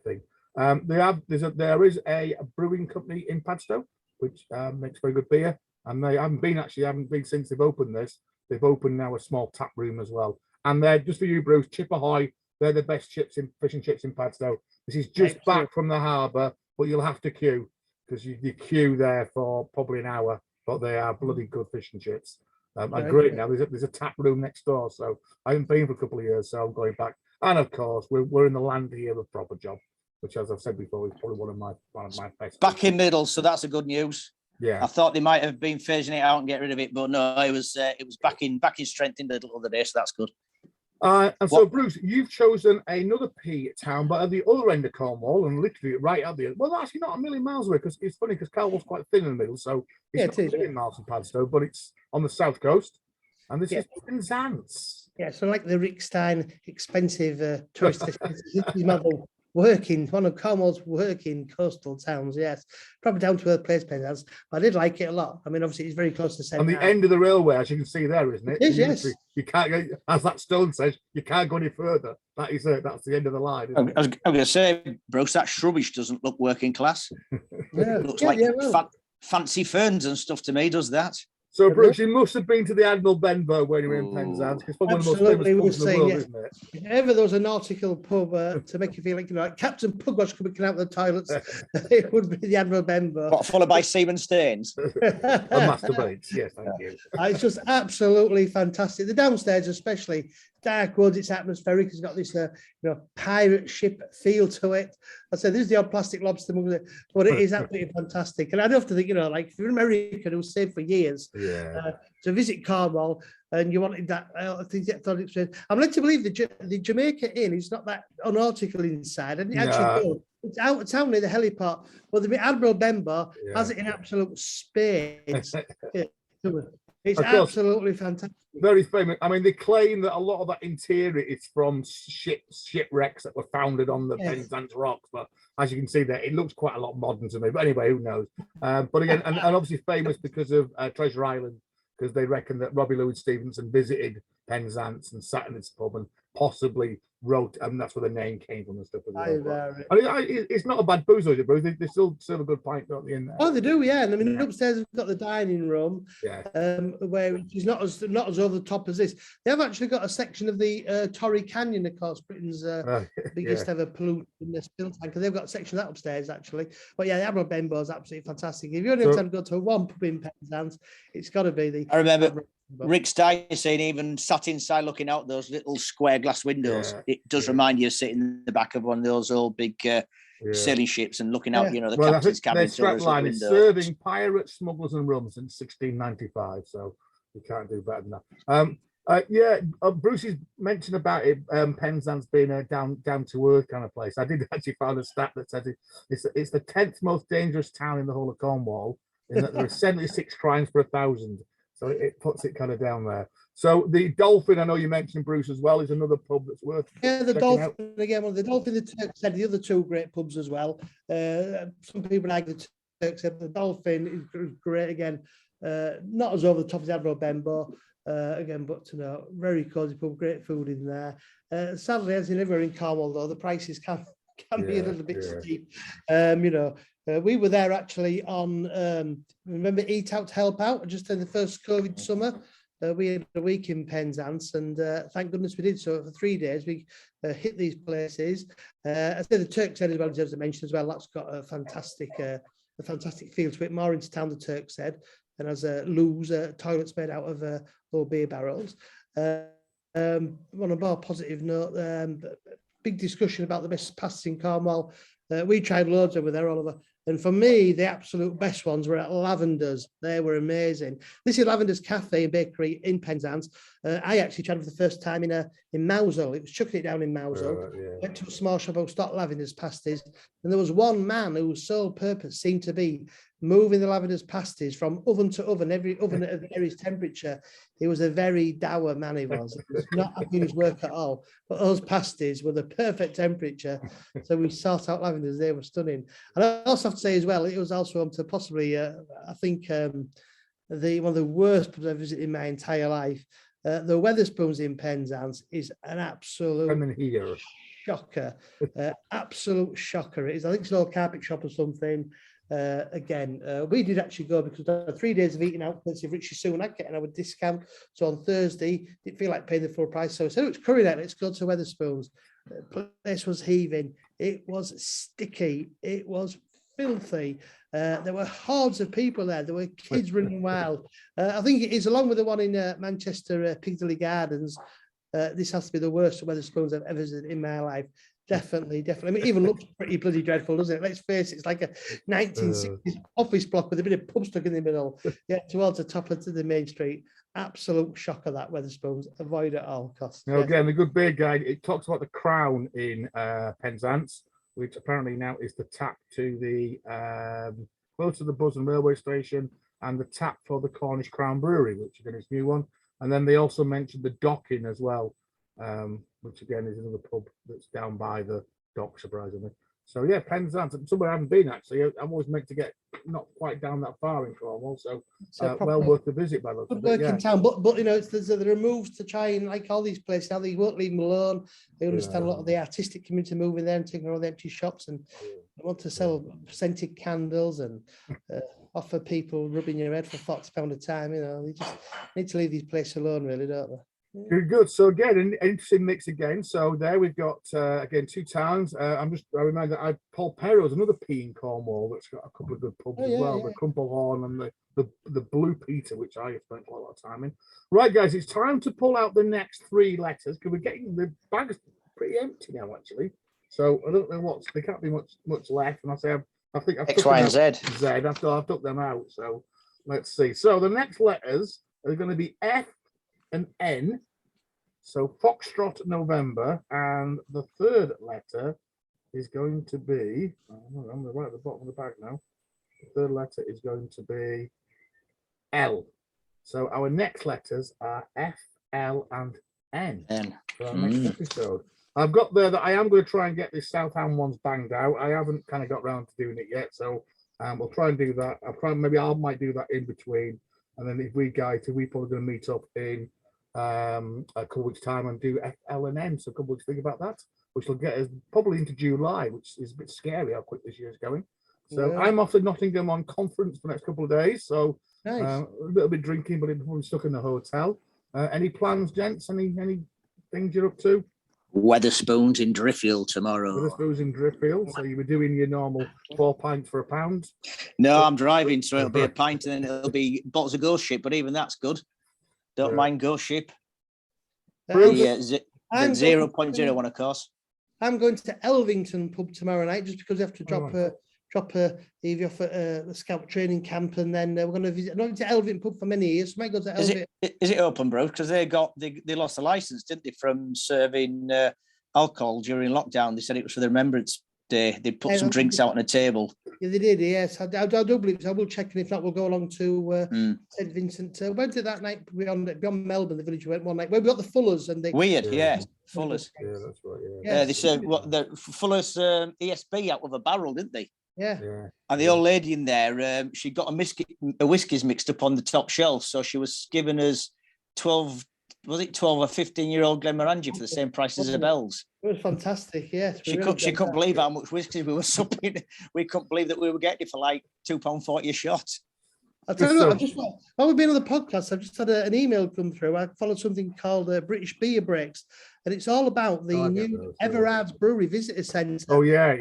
thing. There is a brewing company in Padstow which makes very good beer, and they haven't been since they've opened this. They've opened now a small tap room as well, and they're just for you, Bruce. Chip Ahoy, they're the best fish and chips in Padstow. This is just back from the harbour, but you'll have to queue, because you queue there for probably an hour. But they are bloody good fish and chips. And great now. There's a tap room next door, so I haven't been for a couple of years, so I'm going back. And of course, we're in the land here of proper job, which, as I've said before, is probably one of my best. Back in middle, so that's a good news. Yeah, I thought they might have been phasing it out and get rid of it, but no, it was back in strength in the other day, so that's good. So, Bruce, you've chosen another P town, but at the other end of Cornwall, and literally right at the end. Well, actually, not a million miles away, because it's funny because Cornwall's quite thin in the middle, so it's not a million miles from Padstow, but it's on the south coast, and this is Penzance. Yeah, so like the Rick Stein expensive tourist model working, one of Cornwall's working coastal towns, yes. Probably down to earth place, Penzance. But I did like it a lot. I mean, obviously, it's very close to centre. On the end of the railway, as you can see there, isn't it? It is, yes. You can't go, as that stone says, you can't go any further. That is it. That's the end of the line. I was going to say, Bruce, that shrubbish doesn't look working class. Yeah. It looks like fancy ferns and stuff to me, does that? So, Bruce, you must have been to the Admiral Benbow when you were in Penzance. It's probably one of the most famous pubs in the world, isn't it? If ever there was a nautical pub to make you feel like Captain Pugwash coming out of the toilets, it would be the Admiral Benbow. What, followed by Seaman Staines? And masturbates, yes, thank you. It's just absolutely fantastic. The downstairs especially, dark woods, it's atmospheric, it's got this pirate ship feel to it. I said, there's the odd plastic lobster, but it is absolutely fantastic. And I'd have to think, like if you're an American who was saved for years to visit Cornwall and you wanted that, I think thought it was, I'm led to believe the Jamaica Inn is not that unautical inside. And actually, it's out of town near the heliport. Well, the Admiral Benbow has it in absolute spades. It's absolutely fantastic. Very famous. I mean, they claim that a lot of that interior is from shipwrecks that were founded on the Penzance rocks, but as you can see there, it looks quite a lot modern to me. But anyway, who knows? But again, and obviously famous because of Treasure Island, because they reckon that Robbie Louis Stevenson visited Penzance and sat in its pub and possibly wrote, and that's where the name came from and stuff as well. It's not a bad booze, is it, bro? They still serve a good pint, don't they? In there? Oh, they do, yeah. And I mean, upstairs we've got the dining room, where it's not as over the top as this. They have actually got a section of the Torrey Canyon, of course, Britain's biggest ever pollutant in the spill tank. They've got a section of that upstairs, actually. But yeah, the Admiral Benbow is absolutely fantastic. If you only have time to go to one pub in Penzance, it's got to be the. I remember Rick Stein saying even sat inside looking out those little square glass windows. It does remind you of sitting in the back of one of those old big sailing ships and looking out, the captain's cabin. Their strapline is serving pirates, smugglers, and rum since 1695. So you can't do better than that. Bruce's mentioned about it, Penzance being a down to earth kind of place. I did actually find a stat that says it's the 10th most dangerous town in the whole of Cornwall, in that there are 76 crimes per 1,000. So it puts it kind of down there. So the Dolphin, I know you mentioned, Bruce, as well, is another pub that's worth. The Dolphin out. Again. Well, the Dolphin, the Turks said the other two great pubs as well. Some people like the Turks said the Dolphin is great again. Not as over the top as Admiral Benbow again, but very cosy pub, great food in there. Sadly, as in everywhere in Cornwall, though, the prices can be a little bit steep. We were there actually on, remember Eat Out to Help Out, just in the first COVID summer. We had a week in Penzance, and thank goodness we did. So for 3 days, we hit these places. I say the Turks said as well, as I mentioned as well, that's got a fantastic feel to it. More into town, the Turks said, and has loos, toilets made out of old beer barrels. On a more positive note, big discussion about the best pasties in Cornwall. We tried loads over there, Oliver. And for me, the absolute best ones were at Lavender's. They were amazing. This is Lavender's Cafe and Bakery in Penzance. I actually tried it for the first time in Mousehole. It was chucking it down in Mousehole. Went to a small shop who stocked Lavender's pasties. And there was one man whose sole purpose seemed to be moving the Lavender's pasties from oven to oven, every oven at various temperature. He was a very dour man, he was. He was not happy with his work at all. But those pasties were the perfect temperature. So we sought out Lavender's. They were stunning. And I also have to say as well, it was also home to possibly, I think, one of the worst pubs I've visited in my entire life. The Weatherspoons in Penzance is an absolute shocker. Absolute shocker. It is. I think it's an old carpet shop or something. We did actually go because there were 3 days of eating out with Richie Sunak getting our discount. So on Thursday, didn't feel like paying the full price. So I said, it's curry night, let's go to Weatherspoons. The place was heaving. It was sticky. It was filthy. There were hordes of people there. There were kids running wild. I think it is, along with the one in Manchester, Piccadilly Gardens. This has to be the worst Weatherspoons I've ever visited in my life. Definitely. I mean, it even looks pretty bloody dreadful, doesn't it? Let's face it, it's like a 1960s office block with a bit of pub stuck in the middle. Yeah, towards the top of the main street. Absolute shocker, that Weatherspoons. Avoid at all costs. Again, the good beer guide, it talks about the Crown in Penzance, which apparently now is the tap to the close to the Buzzard railway station, and the tap for the Cornish Crown Brewery, which again is a new one. And then they also mentioned the Docking as well, which again is another pub that's down by the dock, surprisingly. So yeah, Penzance, somewhere I haven't been actually. I'm always meant to get not quite down that far in Cornwall, so well worth the visit by the good work in town. But there are moves to try and, like all these places now, they won't leave them alone. They understand a lot of the artistic community moving there and taking all the empty shops, and they want to sell scented candles and offer people rubbing your head for £40 a time. They just need to leave these places alone, really, don't they? Good. So again, an interesting mix again. So there we've got again 2 towns. I remind that Paul Perro's another P in Cornwall that's got a couple of good pubs as well. The Crumplehorn and the Blue Peter, which I have spent quite a lot of time in. Right, guys, it's time to pull out the next 3 letters because we're getting the bag's pretty empty now, actually. So I don't know there can't be much left. And I think I've X, Y, and Z. After I've took them out. So let's see. So the next letters are going to be F and N. So Foxtrot November, and the 3rd letter is going to be, I'm right at the bottom of the bag now. The 3rd letter is going to be L. So our next letters are F, L, and N. For our next episode. I've got there that I am going to try and get this Southam ones banged out. I haven't kind of got around to doing it yet, so we'll try and do that. Maybe I might do that in between, and then if we probably going to meet up in a couple weeks time and do F, L, and N. So a couple weeks think about that, which will get us probably into July, which is a bit scary how quick this year is going. So I'm off to Nottingham on conference for the next couple of days. So a little bit drinking, but I'm stuck in the hotel. Any plans, gents? Any things you're up to? Weatherspoons in Driffield tomorrow. Weatherspoons in Driffield. So you were doing your normal 4 pints for £1. No, I'm driving, so it'll be a pint and then it'll be bottles of Ghost Ship, but even that's good. Don't mind Ghost Ship. The 0.0 one, of course. I'm going to Elvington pub tomorrow night just because I have to drop Evie off at the Scout training camp, and then we're going to visit. I've not been to Elvington pub for many years. So I might go to Elvington. Is it open, bro? Because they lost the license, didn't they, from serving alcohol during lockdown? They said it was for the Remembrance Day. They put some drinks out on a table. Yeah, they did. Yes, I do believe so. I will check, and if not, we'll go along to St Vincent. We went to that night beyond Melbourne, the village. We went one night where we got the Fullers and they weird, Fullers. Yeah, that's right. Yeah, they said the Fullers ESB out of a barrel, didn't they? Yeah. And the old lady in there, she got a whiskies mixed up on the top shelf, so she was giving us 12 or 15-year-old Glenmorangie for the same price as the Bells. It was fantastic, yes. She couldn't believe how much whiskey we were supping. We couldn't believe that we were getting it for like £2.40 a shot. I'll tell you what, while we've been on the podcast, I've just had an email come through. I followed something called British Beer Breaks, and it's all about the new Everest Brewery Visitor Centre. Oh, yeah.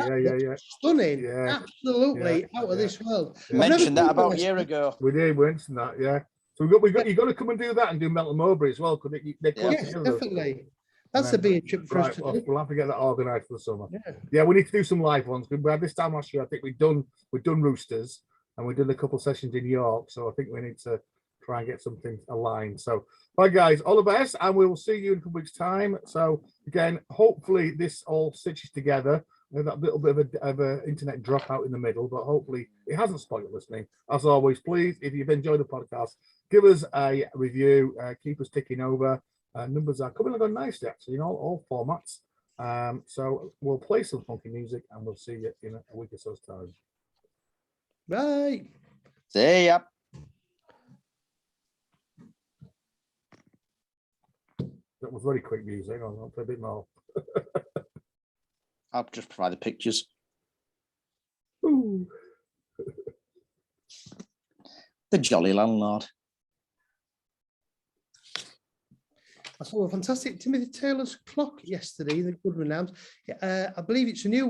Stunning. Absolutely out of this world. Mentioned that about a year ago. We did mention that, yeah. So you've got to come and do that and do Melton Mowbray as well, because they're close together. Definitely. That's a beer trip for us to do. We'll have to get that organised for the summer. Yeah, we need to do some live ones. We had this time last year, I think we've done Roosters, and we did a couple of sessions in York. So I think we need to try and get something aligned. So, bye guys, all the best, and we will see you in a couple weeks' time. So again, hopefully this all stitches together. That little bit of a internet dropout in the middle, but hopefully it hasn't spoiled listening. As always, please, if you've enjoyed the podcast, give us a review. Keep us ticking over. Numbers are coming along nicely, actually, in all formats. So we'll play some funky music, and we'll see you in a week or so's time. Bye. See ya. That was very quick music. I'll play a bit more. I'll just provide the pictures. Ooh. The Jolly Landlord. I saw a fantastic Timothy Taylor's clock yesterday, the Goodman Arms. I believe it's a new one.